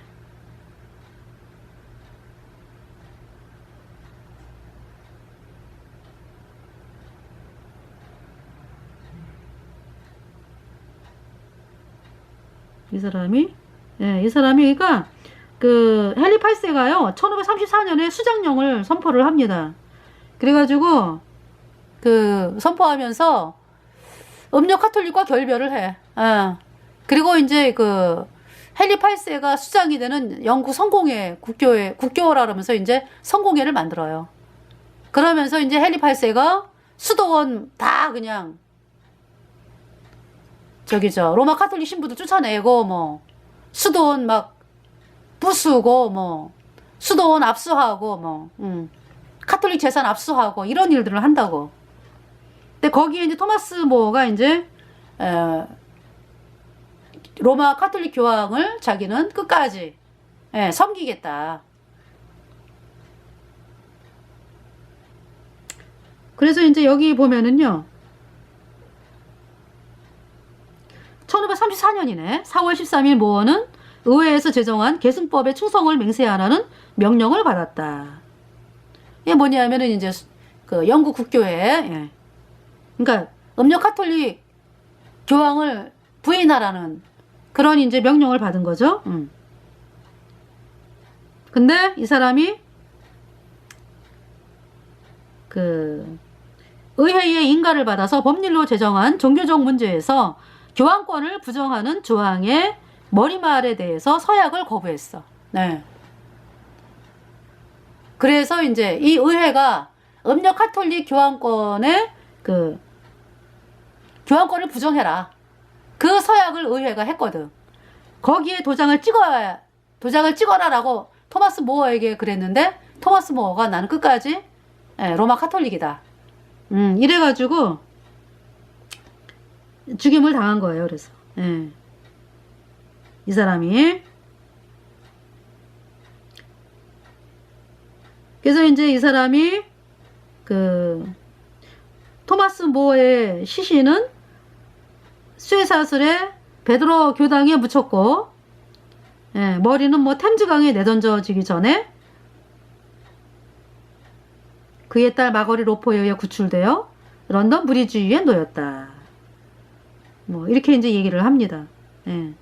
이 사람이 그러니까 그 헨리 8세가요 1534년에 수장령을 선포를 합니다. 그래가지고 그 선포하면서 음력 카톨릭과 결별을 해. 그리고 이제 그 헨리 8세가 수장이 되는 영국 성공회 국교라 그러면서 이제 성공회를 만들어요. 그러면서 이제 헨리 8세가 수도원 다 그냥 로마 카톨릭 신부도 쫓아내고 뭐 수도원 막 부수고 뭐 수도원 압수하고 뭐 카톨릭 재산 압수하고 이런 일들을 한다고. 근데 거기에 이제 토마스 모어가 이제 로마 카톨릭 교황을 자기는 끝까지 섬기겠다. 그래서 이제 여기 보면은요. 1534년이네. 4월 13일 모어는 의회에서 제정한 계승법에 충성을 맹세하라는 명령을 받았다. 이게 뭐냐면은 이제 그 영국 국교회, 그러니까 음력 카톨릭 교황을 부인하라는 그런 이제 명령을 받은 거죠. 근데 이 사람이 그 의회의 인가를 받아서 법률로 제정한 종교적 문제에서 교황권을 부정하는 조항의 머리말에 대해서 서약을 거부했어. 네. 그래서 이제 이 의회가 음력 카톨릭 교황권의 그 교황권을 부정해라. 그 서약을 의회가 했거든. 거기에 도장을 찍어라라고 토마스 모어에게 그랬는데 토마스 모어가 나는 끝까지 로마 카톨릭이다. 이래가지고 죽임을 당한 거예요. 그래서 이 사람이 그래서 이제 이 사람이 그 토마스 모어의 시신은 쇠사슬에 베드로 교당에 묻혔고, 예, 머리는 뭐 템즈강에 내던져지기 전에 그의 딸 마거리 로포에 의해 구출되어 런던 브리지 위에 놓였다. 뭐 이렇게 이제 얘기를 합니다. 예.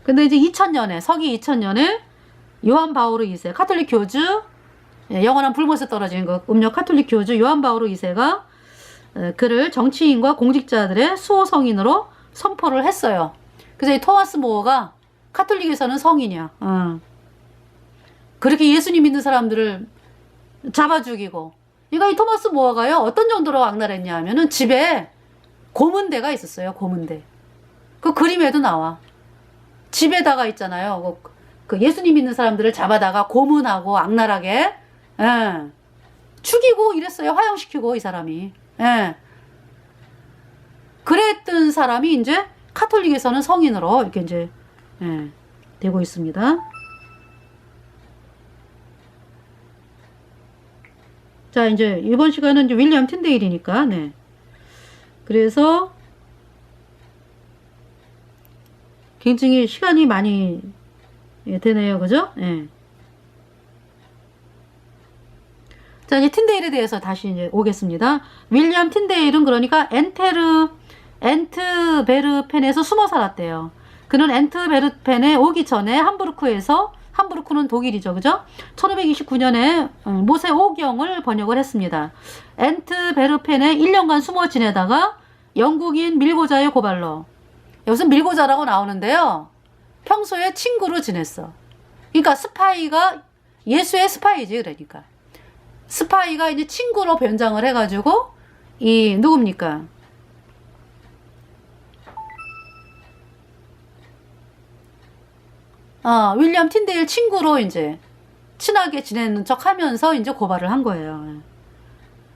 근데 이제 2000년에 서기 2000년에 요한 바오로 2세 카톨릭 교주, 예, 영원한 불못에 떨어진 그 음력 카톨릭 교주 요한 바오로 2세가 그를 정치인과 공직자들의 수호 성인으로 선포를 했어요. 그래서 이 토마스 모어가 카톨릭에서는 성인이야. 그렇게 예수님 믿는 사람들을 잡아 죽이고. 그러니까 이 토마스 모어가요, 어떤 정도로 악랄했냐 하면은 집에 고문대가 있었어요. 고문대. 그 그림에도 나와. 집에다가 있잖아요. 그 예수님 믿는 사람들을 잡아다가 고문하고 악랄하게, 예, 죽이고 이랬어요. 화형시키고, 이 사람이. 예. 그랬던 사람이 이제 카톨릭에서는 성인으로 이렇게 이제, 예, 되고 있습니다. 자, 이제 이번 시간은 이제 윌리엄 틴데일이니까, 네. 그래서 굉장히 시간이 많이, 예, 되네요. 그죠? 예. 자, 이제 틴데일에 대해서 다시 이제 오겠습니다. 윌리엄 틴데일은 그러니까 엔트베르펜에서 숨어 살았대요. 그는 엔트베르펜에 오기 전에 함부르크는 독일이죠. 그죠? 1529년에 모세 오경을 번역을 했습니다. 엔트베르펜에 1년간 숨어 지내다가 영국인 밀고자의 고발로, 여기서 밀고자라고 나오는데요, 평소에 친구로 지냈어. 그러니까 스파이가 예수의 스파이지. 그러니까 스파이가 이제 친구로 변장을 해가지고 이 누굽니까? 윌리엄 틴데일 친구로 이제 친하게 지내는 척 하면서 이제 고발을 한 거예요.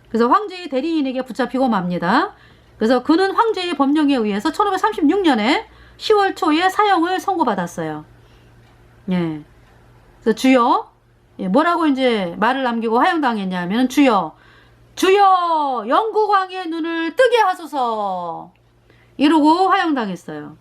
그래서 황제의 대리인에게 붙잡히고 맙니다. 그래서 그는 황제의 법령에 의해서 1536년에 10월 초에 사형을 선고받았어요. 예. 그래서 주여, 예, 뭐라고 이제 말을 남기고 화형당했냐 하면, 주여 영국왕의 눈을 뜨게 하소서, 이러고 화형당했어요.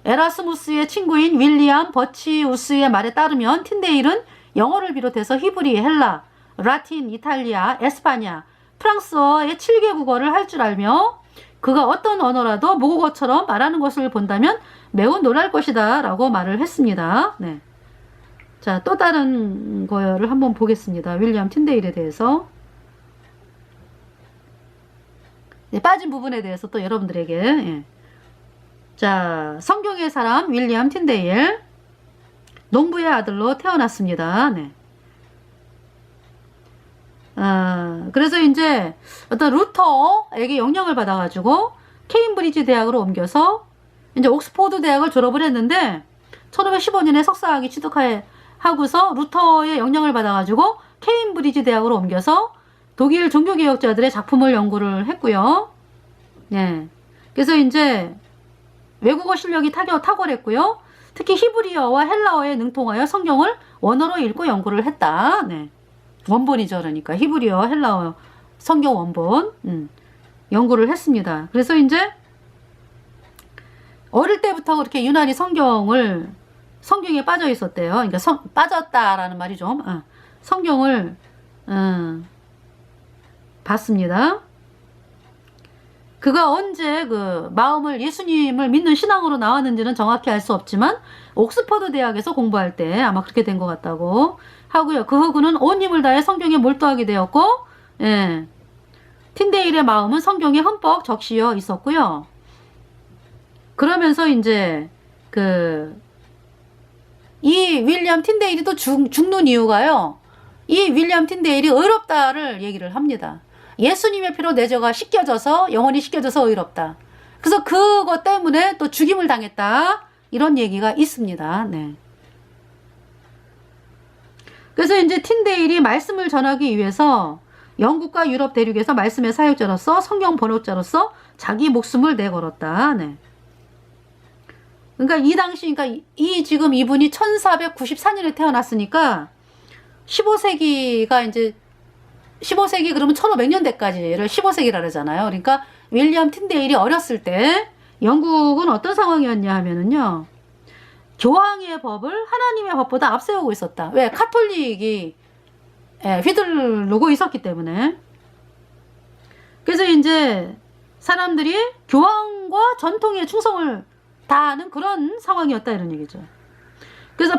에라스무스의 친구인 윌리엄 버치우스의 말에 따르면 틴데일은 영어를 비롯해서 히브리, 헬라, 라틴, 이탈리아, 에스파냐, 프랑스어의 7개 국어를 할 줄 알며 그가 어떤 언어라도 모국어처럼 말하는 것을 본다면 매우 놀랄 것이다 라고 말을 했습니다. 네. 자, 또 다른 거를 한번 보겠습니다. 윌리엄 틴데일에 대해서. 네, 빠진 부분에 대해서 또 여러분들에게, 예. 자, 성경의 사람 윌리엄 틴데일, 농부의 아들로 태어났습니다. 네. 그래서 이제 어떤 루터에게 영향을 받아가지고 케임브리지 대학으로 옮겨서 이제 옥스포드 대학을 졸업을 했는데 1515년에 석사학위 취득하고서 루터의 영향을 받아가지고 케임브리지 대학으로 옮겨서 독일 종교개혁자들의 작품을 연구를 했고요. 네. 그래서 이제 외국어 실력이 탁월했고요. 특히 히브리어와 헬라어에 능통하여 성경을 원어로 읽고 연구를 했다. 네. 원본이죠. 그러니까 히브리어, 헬라어 성경 원본 연구를 했습니다. 그래서 이제 어릴 때부터 그렇게 유난히 성경에 빠져 있었대요. 그러니까 빠졌다라는 말이 좀, 성경을 봤습니다. 그가 언제 그 마음을 예수님을 믿는 신앙으로 나왔는지는 정확히 알 수 없지만 옥스퍼드 대학에서 공부할 때 아마 그렇게 된 것 같다고 하고요. 그 후 그는 온 힘을 다해 성경에 몰두하게 되었고, 예, 틴데일의 마음은 성경에 흠뻑 적시어 있었고요. 그러면서 이제 이 윌리엄 틴데일이 또 죽는 이유가요, 이 윌리엄 틴데일이 의롭다를 얘기를 합니다. 예수님의 피로 내 죄가 씻겨져서, 영원히 씻겨져서 의롭다. 그래서 그것 때문에 또 죽임을 당했다, 이런 얘기가 있습니다. 네. 그래서 이제 틴데일이 말씀을 전하기 위해서 영국과 유럽 대륙에서 말씀의 사역자로서, 성경 번역자로서 자기 목숨을 내걸었다. 네. 그러니까 이 당시, 그러니까 지금 이분이 1494년에 태어났으니까 15세기가 이제 15세기 그러면 1500년대까지를 15세기라 그러잖아요. 그러니까 윌리엄 틴데일이 어렸을 때 영국은 어떤 상황이었냐 하면은요. 교황의 법을 하나님의 법보다 앞세우고 있었다. 왜? 카톨릭이 휘둘르고 있었기 때문에. 그래서 이제 사람들이 교황과 전통에 충성을 다하는 그런 상황이었다 이런 얘기죠. 그래서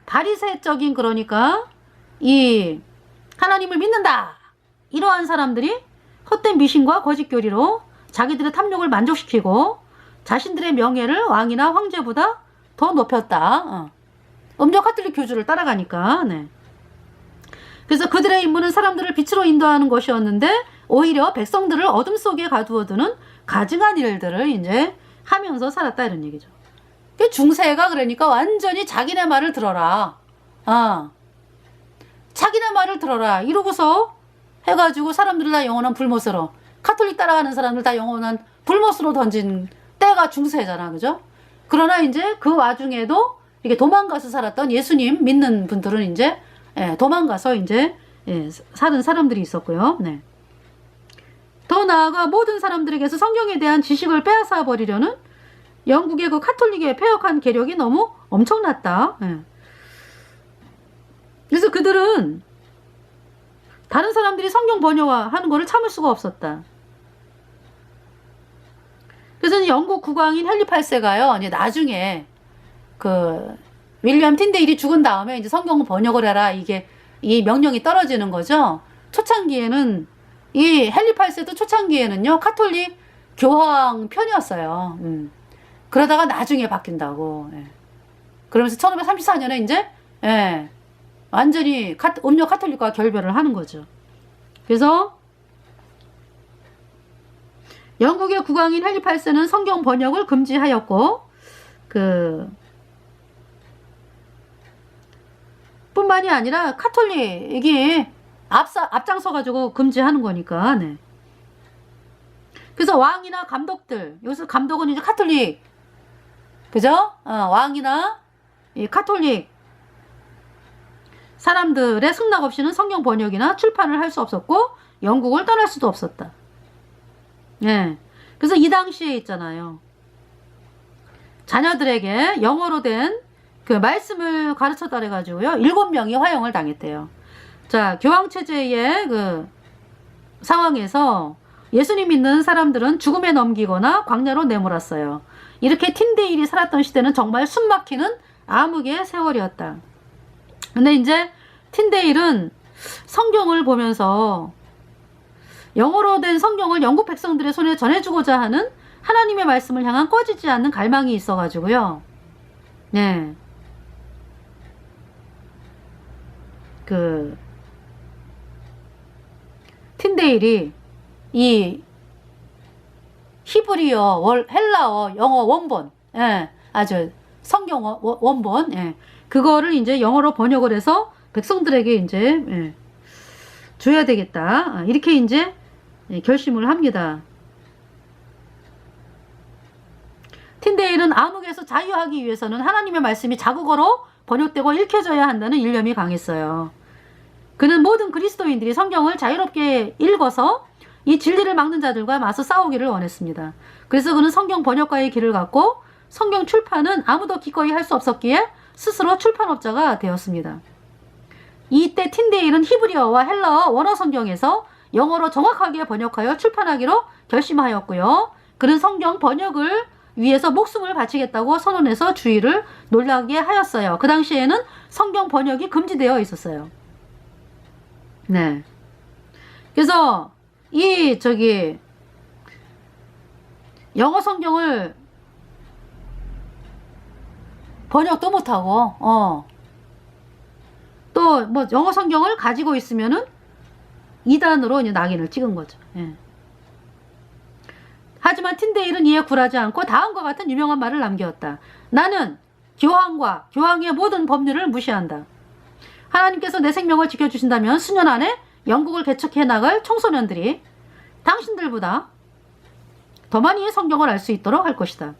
바리새적인 그러니까 이 하나님을 믿는다 이러한 사람들이 헛된 미신과 거짓 교리로 자기들의 탐욕을 만족시키고 자신들의 명예를 왕이나 황제보다 더 높였다. 음료 카톨릭 교주를 따라가니까. 네. 그래서 그들의 임무는 사람들을 빛으로 인도하는 것이었는데 오히려 백성들을 어둠 속에 가두어두는 가증한 일들을 이제 하면서 살았다 이런 얘기죠. 중세가 그러니까 완전히 자기네 말을 들어라. 자기네 말을 들어라. 이러고서 해가지고 사람들을 다 영원한 불못으로, 카톨릭 따라가는 사람들 다 영원한 불못으로 던진 때가 중세잖아. 그죠? 그러나 이제 그 와중에도 이게 도망가서 살았던 예수님 믿는 분들은 이제 도망가서 이제 사는 사람들이 있었고요. 네. 더 나아가 모든 사람들에게서 성경에 대한 지식을 빼앗아 버리려는 영국의 그 카톨릭의 폐역한 계력이 너무 엄청났다. 그래서 그들은 다른 사람들이 성경 번역하는 거를 참을 수가 없었다. 그래서 영국 국왕인 헨리 8세가요, 이제 나중에 그 윌리엄 틴데일이 죽은 다음에 이제 성경 번역을 해라 이게 이 명령이 떨어지는 거죠. 초창기에는 이 헨리 8세도 초창기에는요 카톨릭 교황 편이었어요. 그러다가 나중에 바뀐다고. 그러면서 1534년에 이제 완전히 음료 카톨릭과 결별을 하는 거죠. 그래서 영국의 국왕인 헨리 8세는 성경 번역을 금지하였고 뿐만이 아니라 카톨릭이 앞장서가지고 금지하는 거니까. 네. 그래서 왕이나 감독들, 여기서 감독은 이제 카톨릭, 그죠? 왕이나 이 카톨릭 사람들의 승낙 없이는 성경 번역이나 출판을 할 수 없었고 영국을 떠날 수도 없었다. 예. 그래서 이 당시에 있잖아요. 자녀들에게 영어로 된 그 말씀을 가르쳐 달래가지고요. 7명이 화형을 당했대요. 자, 교황체제의 그 상황에서 예수님 믿는 사람들은 죽음에 넘기거나 광야로 내몰았어요. 이렇게 틴데일이 살았던 시대는 정말 숨막히는 암흑의 세월이었다. 근데 이제 틴데일은 성경을 보면서 영어로 된 성경을 영국 백성들의 손에 전해주고자 하는 하나님의 말씀을 향한 꺼지지 않는 갈망이 있어가지고요. 네. 틴데일이 이 히브리어, 헬라어, 영어 원본, 아주 성경 원본, 그거를 이제 영어로 번역을 해서 백성들에게 이제 줘야 되겠다. 이렇게 이제 결심을 합니다. 틴데일은 암흑에서 자유하기 위해서는 하나님의 말씀이 자국어로 번역되고 읽혀져야 한다는 일념이 강했어요. 그는 모든 그리스도인들이 성경을 자유롭게 읽어서 이 진리를 막는 자들과 맞서 싸우기를 원했습니다. 그래서 그는 성경 번역가의 길을 갔고 성경 출판은 아무도 기꺼이 할 수 없었기에 스스로 출판업자가 되었습니다. 이때 틴데일은 히브리어와 헬라어 원어 성경에서 영어로 정확하게 번역하여 출판하기로 결심하였고요. 그는 성경 번역을 위해서 목숨을 바치겠다고 선언해서 주의를 놀라게 하였어요. 그 당시에는 성경 번역이 금지되어 있었어요. 네. 그래서 영어 성경을 번역도 못하고 또 뭐 영어 성경을 가지고 있으면은 이단으로 이제 낙인을 찍은 거죠. 하지만 틴데일은 이에 굴하지 않고 다음과 같은 유명한 말을 남겼다. 나는 교황과 교황의 모든 법률을 무시한다. 하나님께서 내 생명을 지켜주신다면 수년 안에 영국을 개척해 나갈 청소년들이 당신들보다 더 많이 성경을 알 수 있도록 할 것이다.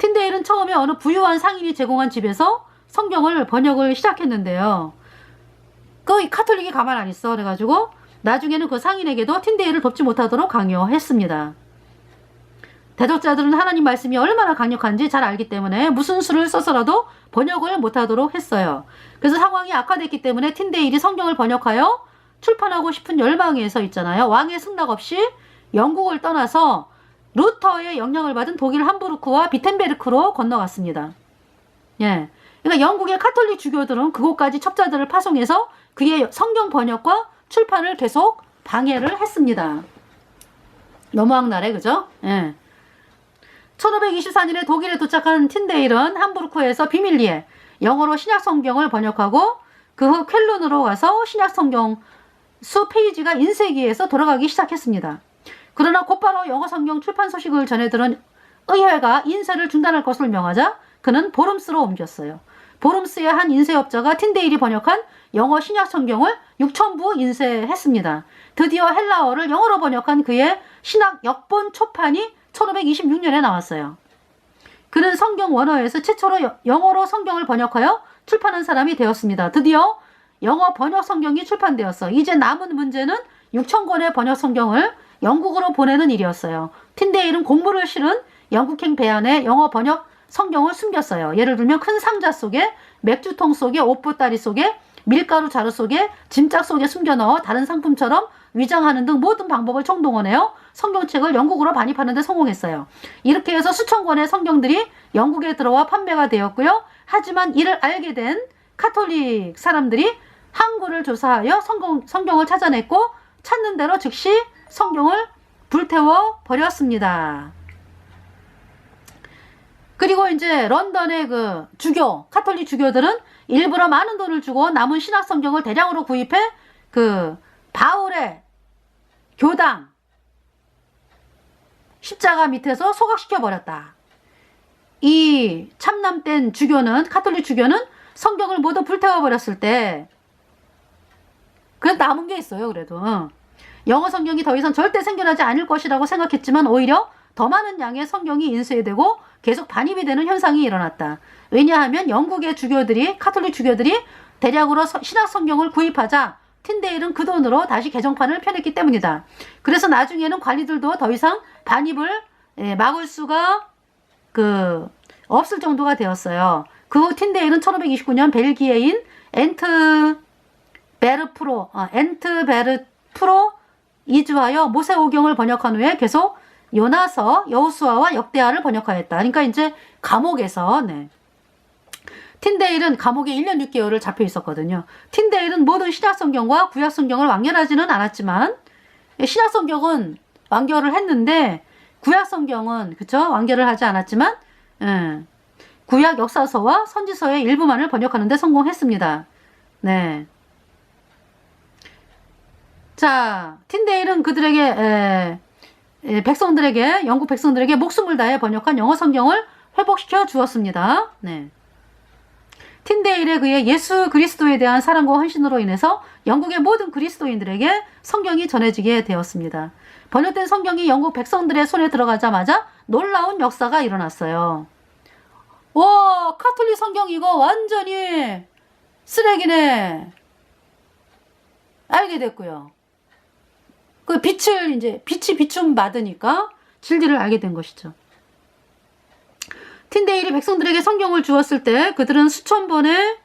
틴데일은 처음에 어느 부유한 상인이 제공한 집에서 성경을 번역을 시작했는데요. 그 카톨릭이 가만 안 있어. 그래가지고 나중에는 그 상인에게도 틴데일을 돕지 못하도록 강요했습니다. 대독자들은 하나님 말씀이 얼마나 강력한지 잘 알기 때문에 무슨 수를 써서라도 번역을 못하도록 했어요. 그래서 상황이 악화됐기 때문에 틴데일이 성경을 번역하여 출판하고 싶은 열망에서 있잖아요. 왕의 승낙 없이 영국을 떠나서 루터의 영향을 받은 독일 함부르크와 비텐베르크로 건너갔습니다. 예. 그러니까 영국의 카톨릭 주교들은 그곳까지 첩자들을 파송해서 그의 성경 번역과 출판을 계속 방해를 했습니다. 너무 악랄해, 그죠? 예. 1524년에 독일에 도착한 틴데일은 함부르크에서 비밀리에 영어로 신약 성경을 번역하고 그 후 쾰른으로 가서 신약 성경 수 페이지가 인쇄기에서 돌아가기 시작했습니다. 그러나 곧바로 영어 성경 출판 소식을 전해 들은 의회가 인쇄를 중단할 것을 명하자 그는 보름스로 옮겼어요. 보름스의 한 인쇄업자가 틴데일이 번역한 영어 신약 성경을 6,000부 인쇄했습니다. 드디어 헬라어를 영어로 번역한 그의 신학 역본 초판이 1526년에 나왔어요. 그는 성경 원어에서 최초로 영어로 성경을 번역하여 출판한 사람이 되었습니다. 드디어 영어 번역 성경이 출판되었어. 이제 남은 문제는 6,000권의 번역 성경을 영국으로 보내는 일이었어요. 틴데일은 공물을 실은 영국행 배 안에 영어 번역 성경을 숨겼어요. 예를 들면 큰 상자 속에, 맥주통 속에, 옷보따리 속에, 밀가루 자루 속에, 짐짝 속에 숨겨넣어 다른 상품처럼 위장하는 등 모든 방법을 총동원해요. 성경책을 영국으로 반입하는 데 성공했어요. 이렇게 해서 수천 권의 성경들이 영국에 들어와 판매가 되었고요. 하지만 이를 알게 된 카톨릭 사람들이 항구를 조사하여 성경을 찾아냈고 찾는 대로 즉시 성경을 불태워 버렸습니다. 그리고 이제 런던의 그 주교, 카톨릭 주교들은 일부러 많은 돈을 주고 남은 신학 성경을 대량으로 구입해 그 바울의 교당 십자가 밑에서 소각시켜 버렸다. 이 참남된 주교는, 카톨릭 주교는 성경을 모두 불태워 버렸을 때 그래도 남은 게 있어요. 그래도 영어 성경이 더 이상 절대 생겨나지 않을 것이라고 생각했지만 오히려 더 많은 양의 성경이 인쇄되고 계속 반입이 되는 현상이 일어났다. 왜냐하면 영국의 주교들이, 카톨릭 주교들이 대량으로 신학 성경을 구입하자 틴데일은 그 돈으로 다시 개정판을 펴냈기 때문이다. 그래서 나중에는 관리들도 더 이상 반입을 막을 수가 없을 정도가 되었어요. 그 후 틴데일은 1529년 벨기에인 엔트베르프로 이주하여 모세오경을 번역한 후에 계속 요나서, 여호수아와 역대하를 번역하였다. 그러니까 이제 감옥에서 틴데일은 감옥에 1년 6개월을 잡혀 있었거든요. 틴데일은 모든 신약성경과 구약성경을 완결하지는 않았지만 신약성경은 완결을 했는데 구약성경은 그쵸? 완결을 하지 않았지만 구약 역사서와 선지서의 일부만을 번역하는 데 성공했습니다. 네. 자, 틴데일은 그들에게 백성들에게, 영국 백성들에게 목숨을 다해 번역한 영어 성경을 회복시켜 주었습니다. 네. 틴데일의 그의 예수 그리스도에 대한 사랑과 헌신으로 인해서 영국의 모든 그리스도인들에게 성경이 전해지게 되었습니다. 번역된 성경이 영국 백성들의 손에 들어가자마자 놀라운 역사가 일어났어요. 와, 카톨릭 성경 이거 완전히 쓰레기네. 알게 됐고요. 그 빛이 비춤 받으니까 진리를 알게 된 것이죠. 틴데일이 백성들에게 성경을 주었을 때 그들은 수천 번의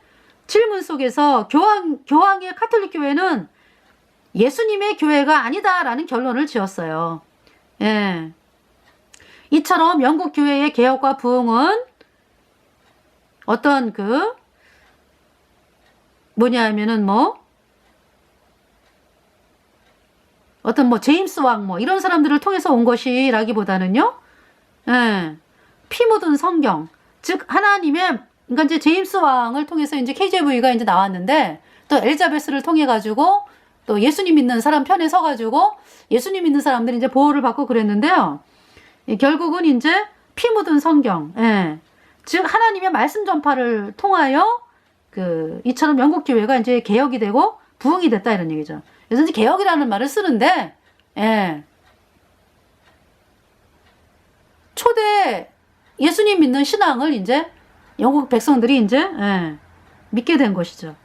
질문 속에서 교황의 카톨릭 교회는 예수님의 교회가 아니다라는 결론을 지었어요. 예. 이처럼 영국 교회의 개혁과 부흥은 어떤 어떤 제임스 왕 이런 사람들을 통해서 온 것이라기보다는요. 예. 피 묻은 성경, 즉 그러니까 이제 제임스 왕을 통해서 이제 KJV가 이제 나왔는데 또 엘자베스를 통해 가지고 또 예수님 믿는 사람 편에 서 가지고 예수님 믿는 사람들이 이제 보호를 받고 그랬는데요. 결국은 이제 피 묻은 성경, 즉 하나님의 말씀 전파를 통하여 이처럼 영국 교회가 이제 개혁이 되고 부흥이 됐다 이런 얘기죠. 그래서 이제 개혁이라는 말을 쓰는데 초대 예수님 믿는 신앙을 이제 영국 백성들이 이제 믿게 된 것이죠.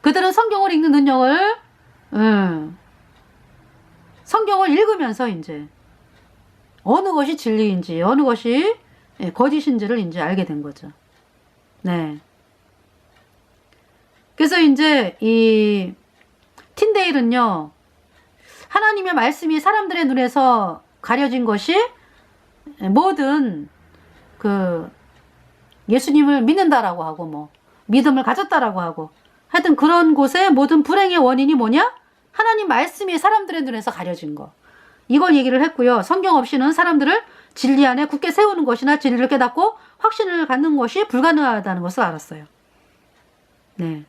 그들은 성경을 읽는 능력을 성경을 읽으면서 이제 어느 것이 진리인지 어느 것이 거짓인지를 이제 알게 된 거죠. 네. 그래서 이제 이 틴데일은요, 하나님의 말씀이 사람들의 눈에서 가려진 것이 뭐든 그 예수님을 믿는다라고 하고 뭐 믿음을 가졌다라고 하고 하여튼 그런 곳에 모든 불행의 원인이 뭐냐? 하나님 말씀이 사람들의 눈에서 가려진 거. 이걸 얘기를 했고요. 성경 없이는 사람들을 진리 안에 굳게 세우는 것이나 진리를 깨닫고 확신을 갖는 것이 불가능하다는 것을 알았어요. 네.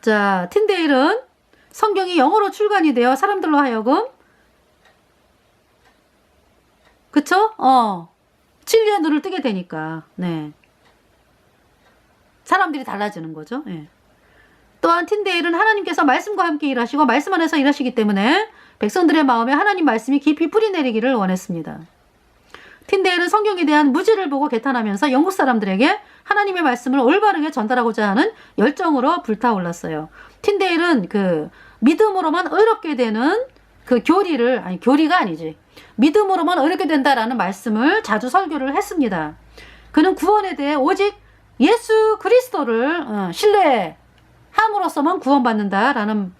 자, 틴데일은 성경이 영어로 출간이 되어 사람들로 하여금 그쵸? 진리의 눈을 뜨게 되니까 네. 사람들이 달라지는 거죠. 네. 또한 틴데일은 하나님께서 말씀과 함께 일하시고 말씀 안에서 일하시기 때문에 백성들의 마음에 하나님 말씀이 깊이 뿌리내리기를 원했습니다. 틴데일은 성경에 대한 무지를 보고 개탄하면서 영국 사람들에게 하나님의 말씀을 올바르게 전달하고자 하는 열정으로 불타올랐어요. 틴데일은 그 믿음으로만 의롭게 되는 그 교리가 아니지. 믿음으로만 의롭게 된다라는 말씀을 자주 설교를 했습니다. 그는 구원에 대해 오직 예수 그리스도를 신뢰함으로써만 구원받는다라는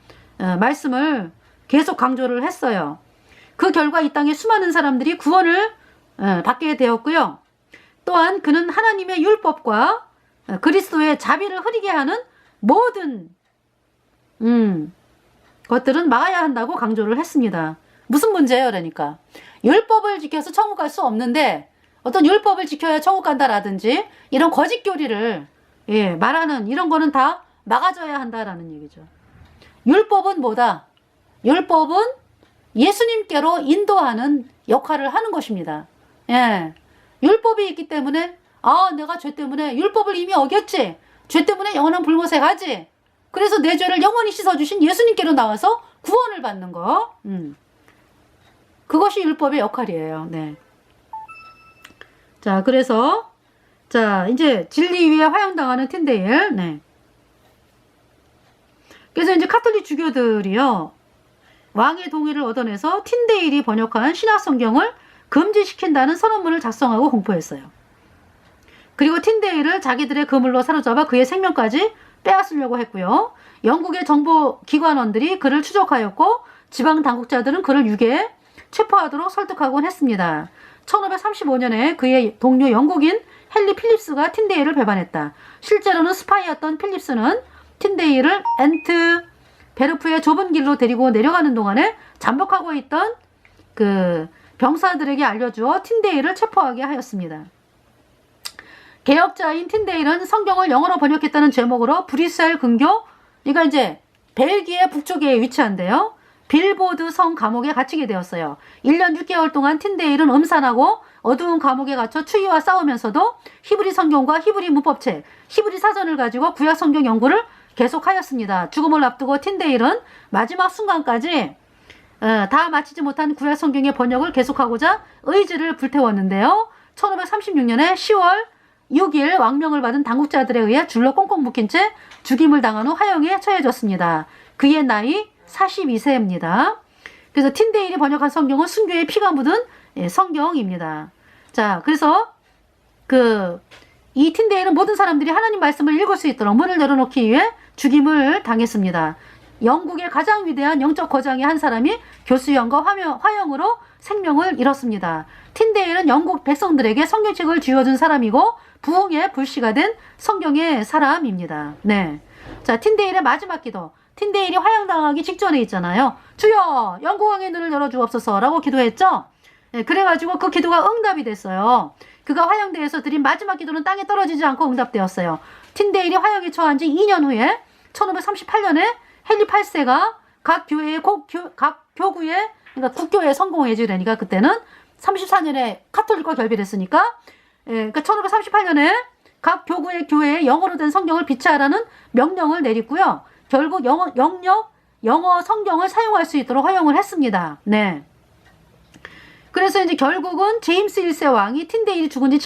말씀을 계속 강조를 했어요. 그 결과 이 땅에 수많은 사람들이 구원을 받게 되었고요. 또한 그는 하나님의 율법과 그리스도의 자비를 흐리게 하는 모든 것들은 막아야 한다고 강조를 했습니다. 무슨 문제예요? 그러니까 율법을 지켜서 천국 갈 수 없는데 어떤 율법을 지켜야 천국 간다라든지 이런 거짓 교리를 말하는 이런 거는 다 막아줘야 한다라는 얘기죠. 율법은 뭐다? 율법은 예수님께로 인도하는 역할을 하는 것입니다. 율법이 있기 때문에 내가 죄 때문에 율법을 이미 어겼지. 죄 때문에 영원한 불못에 가지. 그래서 내 죄를 영원히 씻어주신 예수님께로 나와서 구원을 받는 거. 그것이 율법의 역할이에요. 네. 자, 그래서 이제 진리 위에 화형당하는 틴데일. 네. 그래서 이제 카톨릭 주교들이요, 왕의 동의를 얻어내서 틴데일이 번역한 신약 성경을 금지시킨다는 선언문을 작성하고 공포했어요. 그리고 틴데일을 자기들의 그물로 사로잡아 그의 생명까지 빼앗으려고 했고요. 영국의 정보기관원들이 그를 추적하였고 지방 당국자들은 그를 유괴해 체포하도록 설득하곤 했습니다. 1535년에 그의 동료 영국인 헨리 필립스가 틴데일을 배반했다. 실제로는 스파이였던 필립스는 틴데일을 엔트베르프의 좁은 길로 데리고 내려가는 동안에 잠복하고 있던 그 병사들에게 알려주어 틴데일을 체포하게 하였습니다. 개혁자인 틴데일은 성경을 영어로 번역했다는 제목으로 브뤼셀 근교, 그러니까 이제 벨기에 북쪽에 위치한데요, 빌보드 성 감옥에 갇히게 되었어요. 1년 6개월 동안 틴데일은 음산하고 어두운 감옥에 갇혀 추위와 싸우면서도 히브리 성경과 히브리 문법책, 히브리 사전을 가지고 구약 성경 연구를 계속하였습니다. 죽음을 앞두고 틴데일은 마지막 순간까지 다 마치지 못한 구약 성경의 번역을 계속하고자 의지를 불태웠는데요. 1536년에 10월 6일 왕명을 받은 당국자들에 의해 줄로 꽁꽁 묶인 채 죽임을 당한 후 화형에 처해졌습니다. 그의 나이 42세입니다. 그래서 틴데일이 번역한 성경은 순교의 피가 묻은 성경입니다. 자, 그래서 이 틴데일은 모든 사람들이 하나님 말씀을 읽을 수 있도록 문을 열어놓기 위해 죽임을 당했습니다. 영국의 가장 위대한 영적 거장의 한 사람이 교수형과 화형으로 생명을 잃었습니다. 틴데일은 영국 백성들에게 성경책을 쥐어준 사람이고 부흥의 불씨가 된 성경의 사람입니다. 네. 자, 틴데일의 마지막 기도. 틴데일이 화형당하기 직전에 있잖아요. 주여, 영국 왕의 눈을 열어주옵소서 라고 기도했죠. 네, 그래가지고 그 기도가 응답이 됐어요. 그가 화형대에서 드린 마지막 기도는 땅에 떨어지지 않고 응답되었어요. 틴데일이 화형에 처한 지 2년 후에 1538년에 헨리 8세가 각 교구에, 그러니까 국교에 성공해지, 그러니까 그때는 34년에 카톨릭과 결별했으니까, 그러니까 1538년에 각 교구의 교회에 영어로 된 성경을 비치하라는 명령을 내렸고요. 결국 영역 영어 성경을 사용할 수 있도록 허용을 했습니다. 네. 그래서 이제 결국은 제임스 1세 왕이 틴데일이 죽은 지